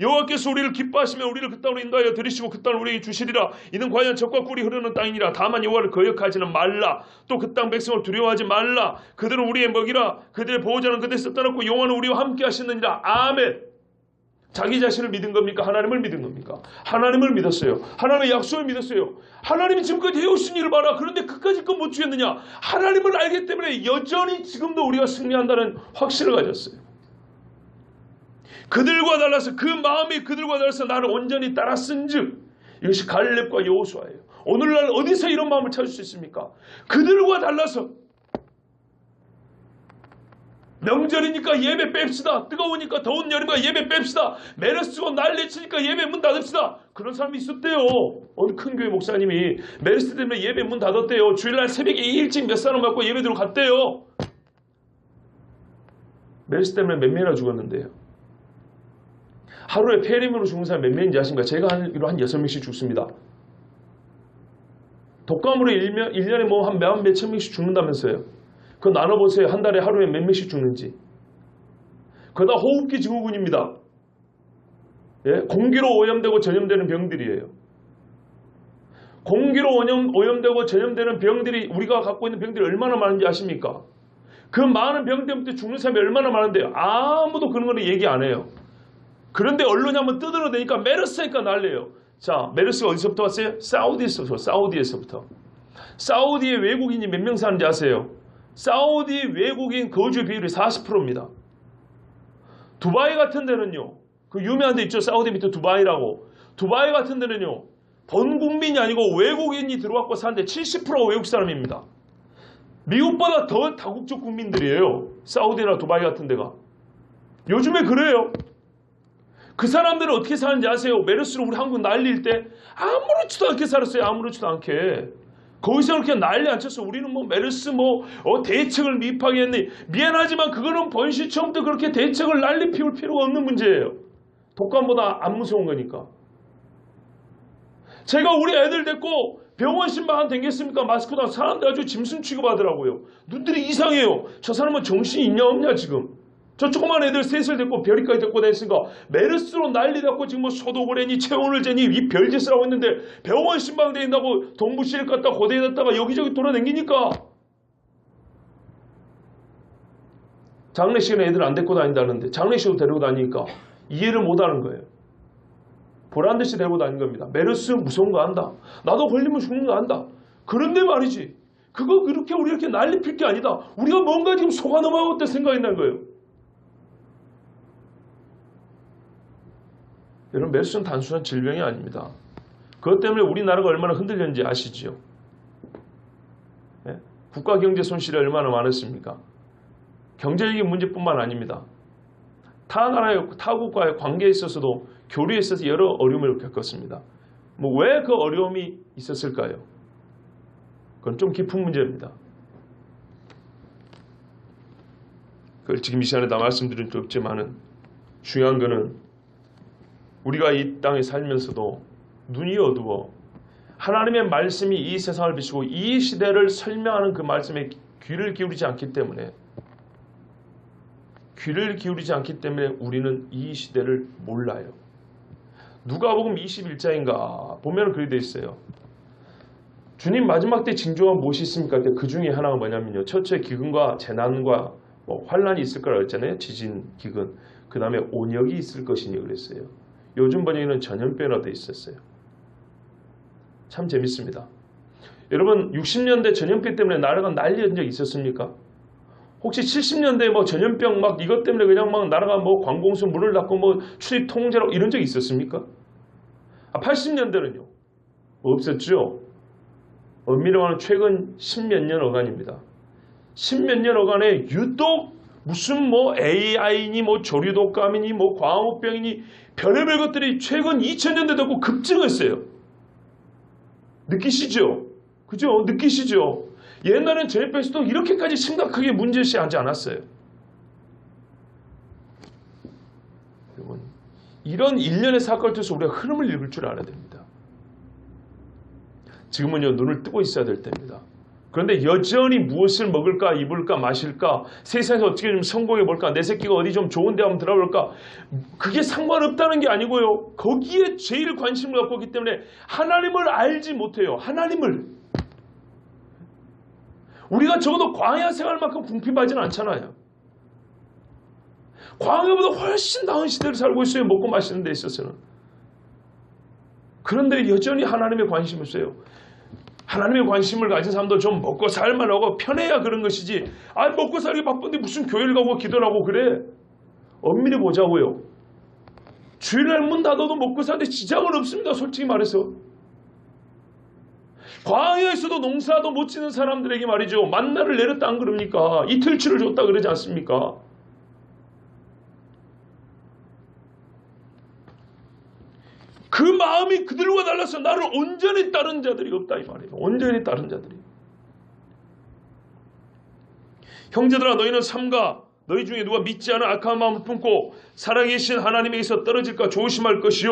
여호와께서 우리를 기뻐하시며 우리를 그 땅으로 인도하여 들이시고 그 땅을 우리에게 주시리라. 이는 과연 젖과 꿀이 흐르는 땅이니라. 다만 여호와를 거역하지는 말라. 또 그 땅 백성을 두려워하지 말라. 그들은 우리의 먹이라. 그들의 보호자는 그들에서 떠났고 여호와는 우리와 함께 하시느니라. 아멘. 자기 자신을 믿은 겁니까? 하나님을 믿은 겁니까? 하나님을 믿었어요. 하나님의 약속을 믿었어요. 하나님이 지금까지 해오신 일을 봐라. 그런데 그까짓 건 못 주겠느냐? 하나님을 알기 때문에 여전히 지금도 우리가 승리한다는 확신을 가졌어요. 그들과 달라서, 그 마음이 그들과 달라서 나를 온전히 따랐은즉, 이것이 갈렙과 여호수아예요. 오늘날 어디서 이런 마음을 찾을 수 있습니까? 그들과 달라서 명절이니까 예배 뺍시다. 뜨거우니까 더운 여름이니까 예배 뺍시다. 메르스고 난리치니까 예배 문 닫읍시다. 그런 사람이 있었대요. 어느 큰 교회 목사님이 메르스 때문에 예배 문 닫았대요. 주일날 새벽에 일찍 몇 사람 갖고 예배 들어 갔대요. 메르스 때문에 몇 명이나 죽었는데요. 하루에 폐렴으로 죽는 사람 몇 명인지 아십니까? 제가 알기로 한 6명씩 죽습니다. 독감으로 1년에 뭐 한 몇천 명씩 죽는다면서요. 그거 나눠보세요. 한 달에 하루에 몇 명씩 죽는지. 그거 다 호흡기 증후군입니다. 예? 공기로 오염되고 전염되는 병들이에요. 공기로 오염되고 전염되는 병들이, 우리가 갖고 있는 병들이 얼마나 많은지 아십니까? 그 많은 병 때문에 죽는 사람이 얼마나 많은데요. 아무도 그런 거는 얘기 안 해요. 그런데 언론이 한번 뜯어내니까 메르스니까 난리예요. 자, 메르스가 어디서부터 왔어요? 사우디에서부터. 사우디의 외국인이 몇 명 사는지 아세요? 사우디 외국인 거주 비율이 40%입니다. 두바이 같은 데는요, 그 유명한 데 있죠. 사우디 밑에 두바이라고. 두바이 같은 데는요, 본 국민이 아니고 외국인이 들어왔고 사는데 70%가 외국 사람입니다. 미국보다 더 다국적 국민들이에요. 사우디나 두바이 같은 데가. 요즘에 그래요. 그 사람들은 어떻게 사는지 아세요? 메르스로 우리 한국 난리일 때 아무렇지도 않게 살았어요. 아무렇지도 않게. 거기서 그렇게 난리 안 쳤어. 우리는 뭐 메르스 대책을 미흡하게 했니? 미안하지만 그거는 번시 처음부터 그렇게 대책을 난리 피울 필요가 없는 문제예요. 독감보다 안 무서운 거니까. 제가 우리 애들 데리고 병원 신방 댕겼습니까? 마스크도 안 사람들 아주 짐승 취급하더라고요. 눈들이 이상해요. 저 사람은 정신이 있냐 없냐 지금. 저 조그만 애들 셋을 데리고 별이까지 데리고 다녔으니까 메르스로 난리 났고 지금 뭐 소독을 했니 체온을 재니 이 별짓을 하고 있는데 병원 신방 다닌다고 동부시를 갔다 고대에 갔다가 여기저기 돌아다니니까 장례식은 애들 안 데리고 다닌다는데 장례식으로 데리고 다니니까 이해를 못하는 거예요. 보란듯이 데리고 다니는 겁니다. 메르스 무서운 거 안다. 나도 걸리면 죽는 거 안다. 그런데 말이지 그거 그렇게 우리 이렇게 난리 필 게 아니다. 우리가 뭔가 지금 속아 넘어가고 있다 생각했다는 거예요. 여러분 메르스는 단순한 질병이 아닙니다. 그것 때문에 우리나라가 얼마나 흔들렸는지 아시지요? 예? 국가 경제 손실이 얼마나 많았습니까? 경제적인 문제뿐만 아닙니다. 타 국가의 관계에 있어서도 교류에 있어서 여러 어려움을 겪었습니다. 왜 그 어려움이 있었을까요? 그건 좀 깊은 문제입니다. 그걸 지금 이 시간에 다 말씀드릴 수 없지만은 중요한 거는 우리가 이 땅에 살면서도 눈이 어두워 하나님의 말씀이 이 세상을 비추고 이 시대를 설명하는 그 말씀에 귀를 기울이지 않기 때문에 우리는 이 시대를 몰라요. 누가복음 21장인가 보면 그렇게 돼 있어요. 주님 마지막 때 징조가 무엇이 있습니까? 그 중에 하나가 뭐냐면요. 첫째 기근과 재난과 환란이 있을 거라고 했잖아요. 지진, 기근. 그 다음에 온역이 있을 것이니 그랬어요. 요즘 번역에는 전염병이라고 돼 있었어요. 참 재밌습니다. 여러분 60년대 전염병 때문에 나라가 난리인 적 있었습니까? 혹시 70년대 전염병 이것 때문에 그냥 나라가 관공서 문을 닫고 출입 통제로 이런 적 있었습니까? 80년대는요. 없었죠. 엄밀히 말하면 최근 10몇 년 어간입니다. 10몇 년 어간에 유독 무슨 AI니 조류독감이니 광우병이니 별의별 것들이 최근 2000년대 되고 급증했어요. 느끼시죠? 그죠? 느끼시죠? 옛날엔 전염병에서도 이렇게까지 심각하게 문제시하지 않았어요. 여러분, 이런 일련의 사건을 통해서 우리가 흐름을 읽을 줄 알아야 됩니다. 지금은요, 눈을 뜨고 있어야 될 때입니다. 그런데 여전히 무엇을 먹을까, 입을까, 마실까, 세상에서 어떻게 좀 성공해 볼까, 내 새끼가 어디 좀 좋은 데 한번 들어볼까, 그게 상관없다는 게 아니고요. 거기에 제일 관심을 갖고 있기 때문에 하나님을 알지 못해요. 하나님을. 우리가 적어도 광야 생활만큼 궁핍하지는 않잖아요. 광야보다 훨씬 나은 시대를 살고 있어요. 먹고 마시는 데 있어서는. 그런데 여전히 하나님의 관심이 없어요. 하나님의 관심을 가진 사람도 좀 먹고 살만하고 편해야 그런 것이지, 먹고 살기 바쁜데 무슨 교회를 가고 기도를 하고 그래. 엄밀히 보자고요. 주일날 문 닫아도 먹고 사는데 지장은 없습니다. 솔직히 말해서. 광야에서도 농사도 못 짓는 사람들에게 말이죠, 만나를 내렸다 안 그럽니까? 이틀치를 줬다 그러지 않습니까? 그 마음이 그들과 달라서 나를 온전히 따른 자들이 없다 이 말이에요. 온전히 따른 자들이. 형제들아, 너희는 삼가 너희 중에 누가 믿지 않은 악한 마음을 품고 살아계신 하나님에게서 떨어질까 조심할 것이요.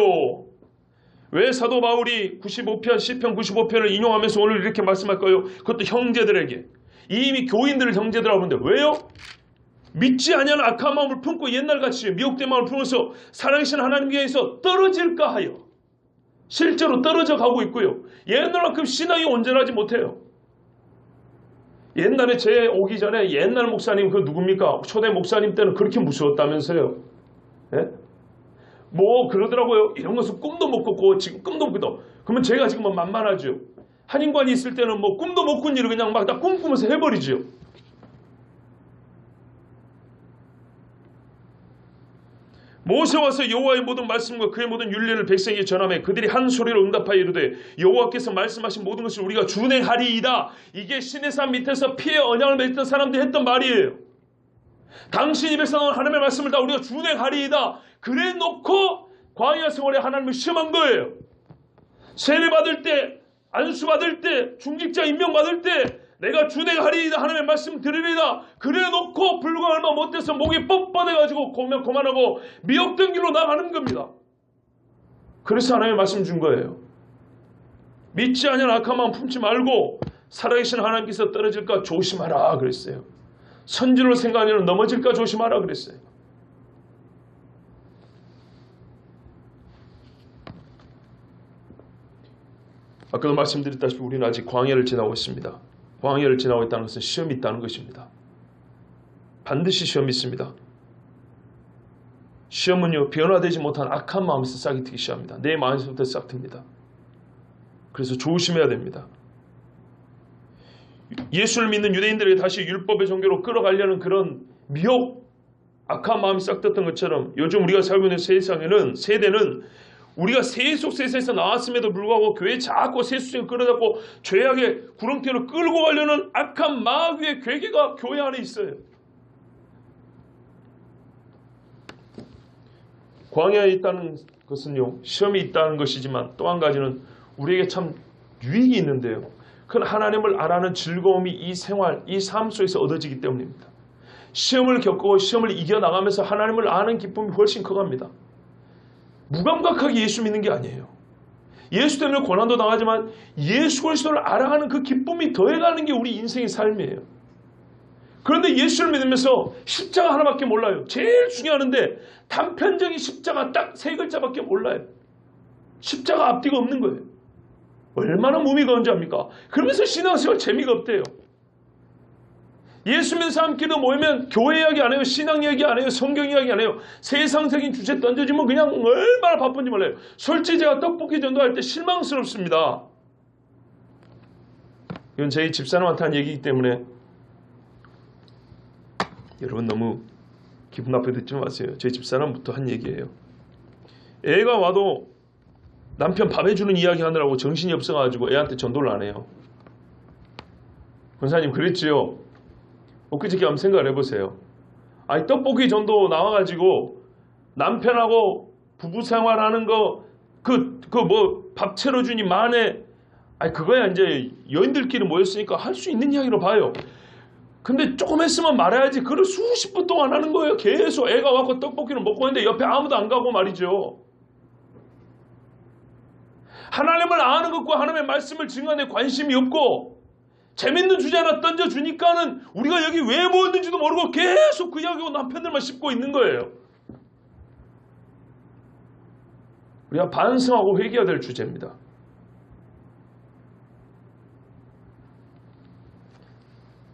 왜 사도 바울이 95편 시편 95편을 인용하면서 오늘 이렇게 말씀할까요? 그것도 형제들에게. 이미 교인들을 형제들하고 하는데 왜요? 믿지 아니하는 악한 마음을 품고 옛날같이 미혹된 마음을 품어서 살아계신 하나님께서 떨어질까 하여 실제로 떨어져 가고 있고요. 옛날만큼 신앙이 온전하지 못해요. 옛날에 제 오기 전에 옛날 목사님 그 누굽니까? 초대 목사님 때는 그렇게 무서웠다면서요. 예? 뭐 그러더라고요. 이런 것은 꿈도 못 꿨고 지금 꿈도 못 꿔도. 그러면 제가 지금 뭐 만만하죠. 한인관이 있을 때는 뭐 꿈도 못 꾼 일을 그냥 막 다 꿈꾸면서 해버리죠. 모세 와서 여호와의 모든 말씀과 그의 모든 율례를 백성에게 전하며 그들이 한 소리로 응답하여 이르되 여호와께서 말씀하신 모든 것을 우리가 준행하리이다. 이게 시내산 밑에서 피의 언약을 맺던 사람들이 했던 말이에요. 당신 입에서 나온 하나님의 말씀을 다 우리가 준행하리이다. 그래 놓고 광야 생활에 하나님을 시험한 거예요. 세례 받을 때, 안수 받을 때, 중직자 임명 받을 때 내가 준행하리이다. 하나님의 말씀 드리리이다. 그래 놓고 불과 얼마 못 돼서 목이 뻣뻣해가지고 고만하고 미혹된 길로 나가는 겁니다. 그래서 하나님의 말씀 준 거예요. 믿지 아니하는 악한 마음 품지 말고 살아계신 하나님께서 떨어질까 조심하라 그랬어요. 선지로 생각하면 넘어질까 조심하라 그랬어요. 아까도 말씀드렸다시피 우리는 아직 광야를 지나고 있습니다. 광야를 지나고 있다는 것은 시험이 있다는 것입니다. 반드시 시험이 있습니다. 시험은요, 변화되지 못한 악한 마음에서 싹이 트기 시작합니다. 내 마음에서부터 싹 틉니다. 그래서 조심해야 됩니다. 예수를 믿는 유대인들에게 다시 율법의 종교로 끌어가려는 그런 미혹, 악한 마음이 싹 떴던 것처럼 요즘 우리가 살고 있는 세대는 우리가 세속 세상에서 나왔음에도 불구하고 교회에 자꾸 세속적으로 끌어잡고 죄악의 구렁텅이로 끌고 가려는 악한 마귀의 괴계가 교회 안에 있어요. 광야에 있다는 것은요, 시험이 있다는 것이지만 또 한 가지는 우리에게 참 유익이 있는데요. 그건 하나님을 알아가는 즐거움이 이 생활, 이 삶 속에서 얻어지기 때문입니다. 시험을 겪고 시험을 이겨나가면서 하나님을 아는 기쁨이 훨씬 커갑니다. 무감각하게 예수 믿는 게 아니에요. 예수 때문에 고난도 당하지만 예수 그리스도를 알아가는 그 기쁨이 더해가는 게 우리 인생의 삶이에요. 그런데 예수를 믿으면서 십자가 하나밖에 몰라요. 제일 중요한데 단편적인 십자가 딱 세 글자밖에 몰라요. 십자가 앞뒤가 없는 거예요. 얼마나 몸이 건조합니까? 그러면서 신앙생활 재미가 없대요. 예수 믿는 사람끼리 모이면 교회 이야기 안 해요. 신앙 이야기 안 해요. 성경 이야기 안 해요. 세상적인 주제 던져지면 그냥 얼마나 바쁜지 몰라요. 솔직히 제가 떡볶이 전도할 때 실망스럽습니다. 이건 저희 집사람한테 한 얘기이기 때문에 여러분 너무 기분 나쁘게 듣지 마세요. 저희 집사람부터 한 얘기예요. 애가 와도 남편 밥 해주는 이야기 하느라고 정신이 없어가지고 애한테 전도를 안 해요. 권사님 그랬지요? 엊그저께 한번 생각을 해보세요. 아니 떡볶이 전도 나와가지고 남편하고 부부 생활하는 거 뭐 밥 차려주니 만에 아니 그거야 이제 여인들끼리 모였으니까 할 수 있는 이야기로 봐요. 근데 조금 했으면 말해야지. 그걸 수십 분 동안 하는 거예요. 계속 애가 와서 떡볶이를 먹고 있는데 옆에 아무도 안 가고 말이죠. 하나님을 아는 것과 하나님의 말씀을 증거하는 데 관심이 없고 재밌는 주제 하나 던져주니까는 우리가 여기 왜 모였는지도 모르고 계속 그 이야기하고 남편들만 씹고 있는 거예요. 우리가 반성하고 회개해야 될 주제입니다.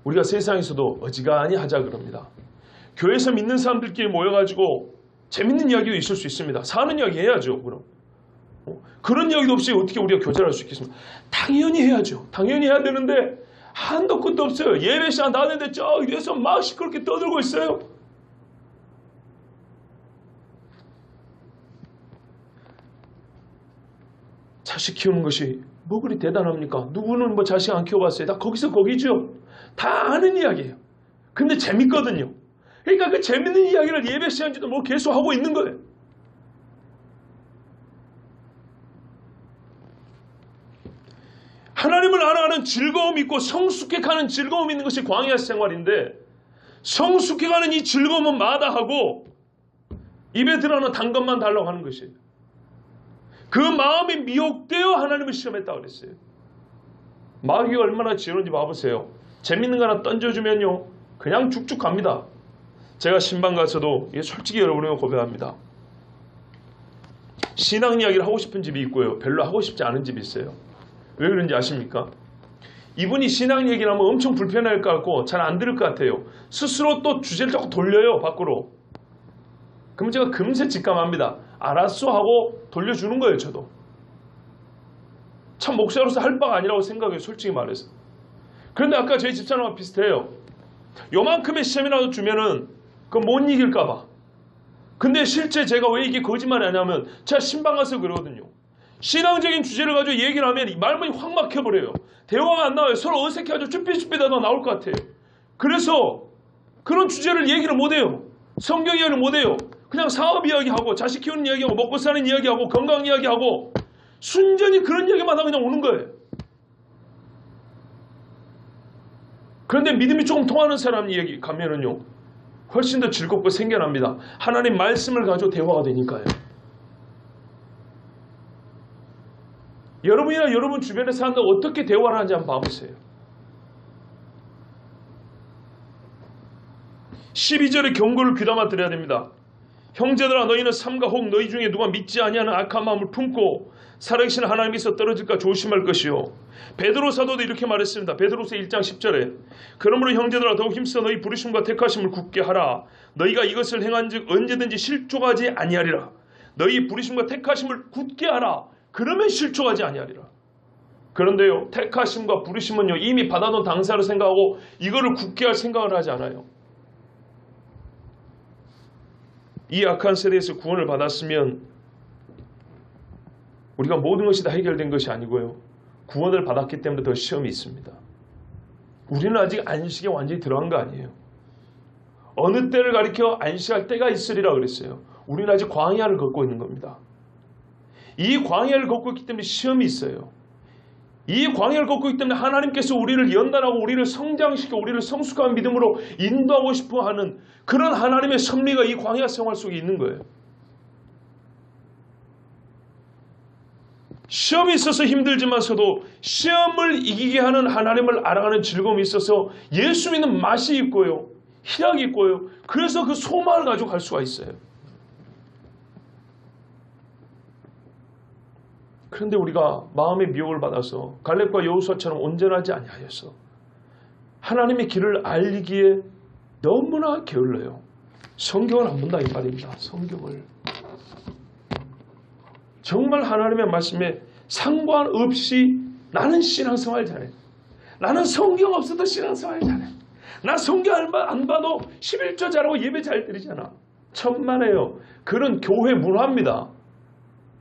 우리가 세상에서도 어지간히 하자 그럽니다. 교회에서 믿는 사람들끼리 모여가지고 재밌는 이야기도 있을 수 있습니다. 사는 이야기 해야죠. 그럼 그런 이야기도 없이 어떻게 우리가 교제할 수 있겠습니까? 당연히 해야죠. 당연히 해야 되는데 한도 끝도 없어요. 예배 시간 다 됐는데 저기 뒤에서 막 시끄럽게 떠들고 있어요. 자식 키우는 것이 뭐 그리 대단합니까? 누구는 뭐 자식 안 키워봤어요? 다 거기서 거기죠. 다 아는 이야기예요. 근데 재밌거든요. 그러니까 그 재밌는 이야기를 예배 시간에도 뭐 계속 하고 있는 거예요. 하나님을 알아가는 즐거움이 있고 성숙해가는 즐거움이 있는 것이 광야 생활인데 성숙해가는 이 즐거움은 마다하고 입에 들어가는 단 것만 달라고 하는 것이에요. 그 마음이 미혹되어 하나님을 시험했다고 그랬어요. 마귀가 얼마나 지혜로운지 봐보세요. 재밌는 거 하나 던져주면요 그냥 쭉쭉 갑니다. 제가 신방 가서도 솔직히 여러분에게 고백합니다. 신앙 이야기를 하고 싶은 집이 있고요. 별로 하고 싶지 않은 집이 있어요. 왜 그런지 아십니까? 이분이 신앙 얘기를 하면 엄청 불편할 것 같고 잘 안 들을 것 같아요. 스스로 또 주제를 자꾸 돌려요. 밖으로. 그럼 제가 금세 직감합니다. 알았어 하고 돌려주는 거예요. 저도. 참 목사로서 할 바가 아니라고 생각해요. 솔직히 말해서. 그런데 아까 저희 집사람과 비슷해요. 요만큼의 시험이라도 주면은 그거 못 이길까 봐. 근데 실제 제가 왜 이게 거짓말이 아니냐면 제가 신방 가서 그러거든요. 신앙적인 주제를 가지고 얘기를 하면 말문이 확 막혀버려요. 대화가 안 나와요. 서로 어색해가지고 쭈삣쭈삣하다 나올 것 같아요. 그래서 그런 주제를 얘기를 못해요. 성경 이야기를 못해요. 그냥 사업 이야기하고 자식 키우는 이야기하고 먹고 사는 이야기하고 건강 이야기하고 순전히 그런 이야기만 하고 그냥 오는 거예요. 그런데 믿음이 조금 통하는 사람 이야기 가면은요 훨씬 더 즐겁고 생겨납니다. 하나님 말씀을 가지고 대화가 되니까요. 여러분이나 여러분 주변의 사람들 어떻게 대화를 하는지 한번 봐보세요. 12절의 경고를 귀담아 들어야 됩니다. 형제들아 너희는 삼가 혹 너희 중에 누가 믿지 아니하는 악한 마음을 품고 살아계신 하나님께서 떨어질까 조심할 것이요. 베드로 사도도 이렇게 말했습니다. 베드로서 1장 10절에 그러므로 형제들아 더욱 힘써 너희 부르심과 택하심을 굳게 하라. 너희가 이것을 행한즉 언제든지 실족하지 아니하리라. 너희 부르심과 택하심을 굳게 하라. 그러면 실족하지 아니하리라. 그런데요 택하심과 부르심은요 이미 받아놓은 당사로 생각하고 이거를 굳게 할 생각을 하지 않아요. 이 악한 세대에서 구원을 받았으면 우리가 모든 것이 다 해결된 것이 아니고요. 구원을 받았기 때문에 더 시험이 있습니다. 우리는 아직 안식에 완전히 들어간 거 아니에요. 어느 때를 가리켜 안식할 때가 있으리라 그랬어요. 우리는 아직 광야를 걷고 있는 겁니다. 이 광야를 걷고 있기 때문에 시험이 있어요. 이 광야를 걷고 있기 때문에 하나님께서 우리를 연단하고 우리를 성장시켜 우리를 성숙한 믿음으로 인도하고 싶어 하는 그런 하나님의 섭리가 이 광야 생활 속에 있는 거예요. 시험이 있어서 힘들지만서도 시험을 이기게 하는 하나님을 알아가는 즐거움이 있어서 예수 믿는 맛이 있고요. 희락이 있고요. 그래서 그 소망을 가지고 갈 수가 있어요. 그런데 우리가 마음의 미혹을 받아서 갈렙과 여호수아처럼 온전하지 아니하여서 하나님의 길을 알기에 너무나 게을러요. 성경을 안 본다 이 말입니다. 성경을. 정말 하나님의 말씀에 상관없이 나는 신앙생활 잘해. 나는 성경 없어도 신앙생활 잘해. 나 성경 안 봐도 11조 잘하고 예배 잘 드리잖아. 천만에요. 그런 교회 문화입니다.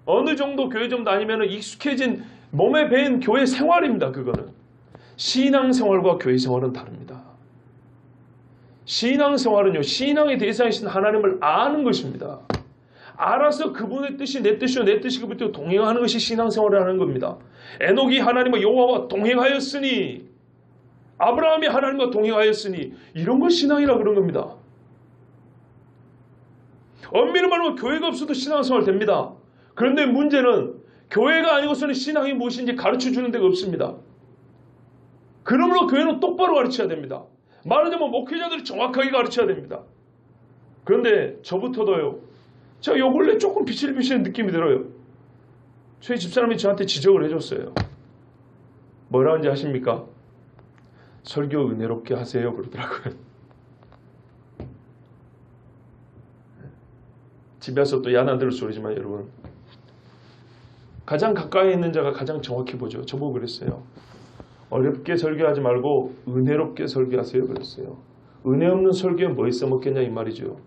어느 정도 교회 좀 다니면 익숙해진 몸에 배인 교회 생활입니다. 그거는. 신앙생활과 교회 생활은 다릅니다. 신앙생활은요. 신앙의 대상이신 하나님을 아는 것입니다. 알아서 그분의 뜻이 내 뜻이요 내 뜻이 그분의 뜻과 동행하는 것이 신앙생활을 하는 겁니다. 에녹이 하나님과 여호와와 동행하였으니 아브라함이 하나님과 동행하였으니 이런 걸 신앙이라 그런 겁니다. 엄밀히 말하면 교회가 없어도 신앙생활 됩니다. 그런데 문제는 교회가 아니고서는 신앙이 무엇인지 가르쳐주는 데가 없습니다. 그러므로 교회는 똑바로 가르쳐야 됩니다. 말하자면 목회자들이 정확하게 가르쳐야 됩니다. 그런데 저부터도요. 제가 요 근래 조금 비실비실한 느낌이 들어요. 저희 집사람이 저한테 지적을 해줬어요. 뭐라는지 아십니까? 설교 은혜롭게 하세요 그러더라고요. 집에 와서 또 야단 들을 소리지만 여러분, 가장 가까이 있는 자가 가장 정확히 보죠. 저보고 그랬어요. 어렵게 설교하지 말고 은혜롭게 설교하세요 그랬어요. 은혜 없는 설교에 뭐 있어 먹겠냐 이 말이죠.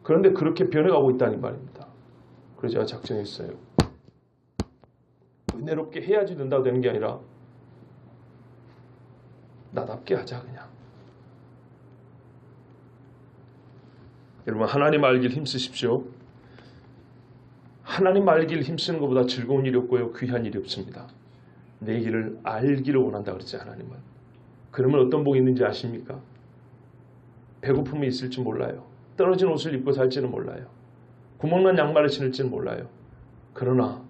그런데 그렇게 변해가고 있다는 말입니다. 그래서 제가 작정했어요. 은혜롭게 해야지 된다고 되는 게 아니라 나답게 하자 그냥. 여러분, 하나님 알길 힘쓰십시오. 하나님 알길 힘쓰는 것보다 즐거운 일이 없고요. 귀한 일이 없습니다. 내 길을 알기를 원한다 그랬지 하나님은. 그러면 어떤 복이 있는지 아십니까? 배고픔이 있을지 몰라요. 떨어진 옷을 입고 살지는 몰라요. 구멍난 양말을 신을지는 몰라요. 그러나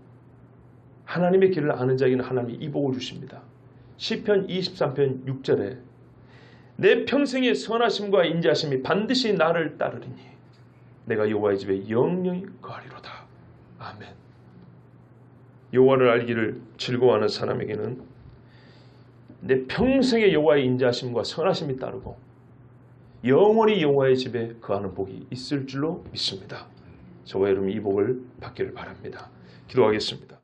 하나님의 길을 아는 자에게는 하나님이 이 복을 주십니다. 시편 23편 6절에 내 평생의 선하심과 인자하심이 반드시 나를 따르리니 내가 여호와의 집에 영영히 거하리로다. 아멘. 여호와를 알기를 즐거워하는 사람에게는 내 평생의 여호와의 인자하심과 선하심이 따르고 영원히 여호와의 집에 거하는 복이 있을 줄로 믿습니다. 저와 여러분이 이 복을 받기를 바랍니다. 기도하겠습니다.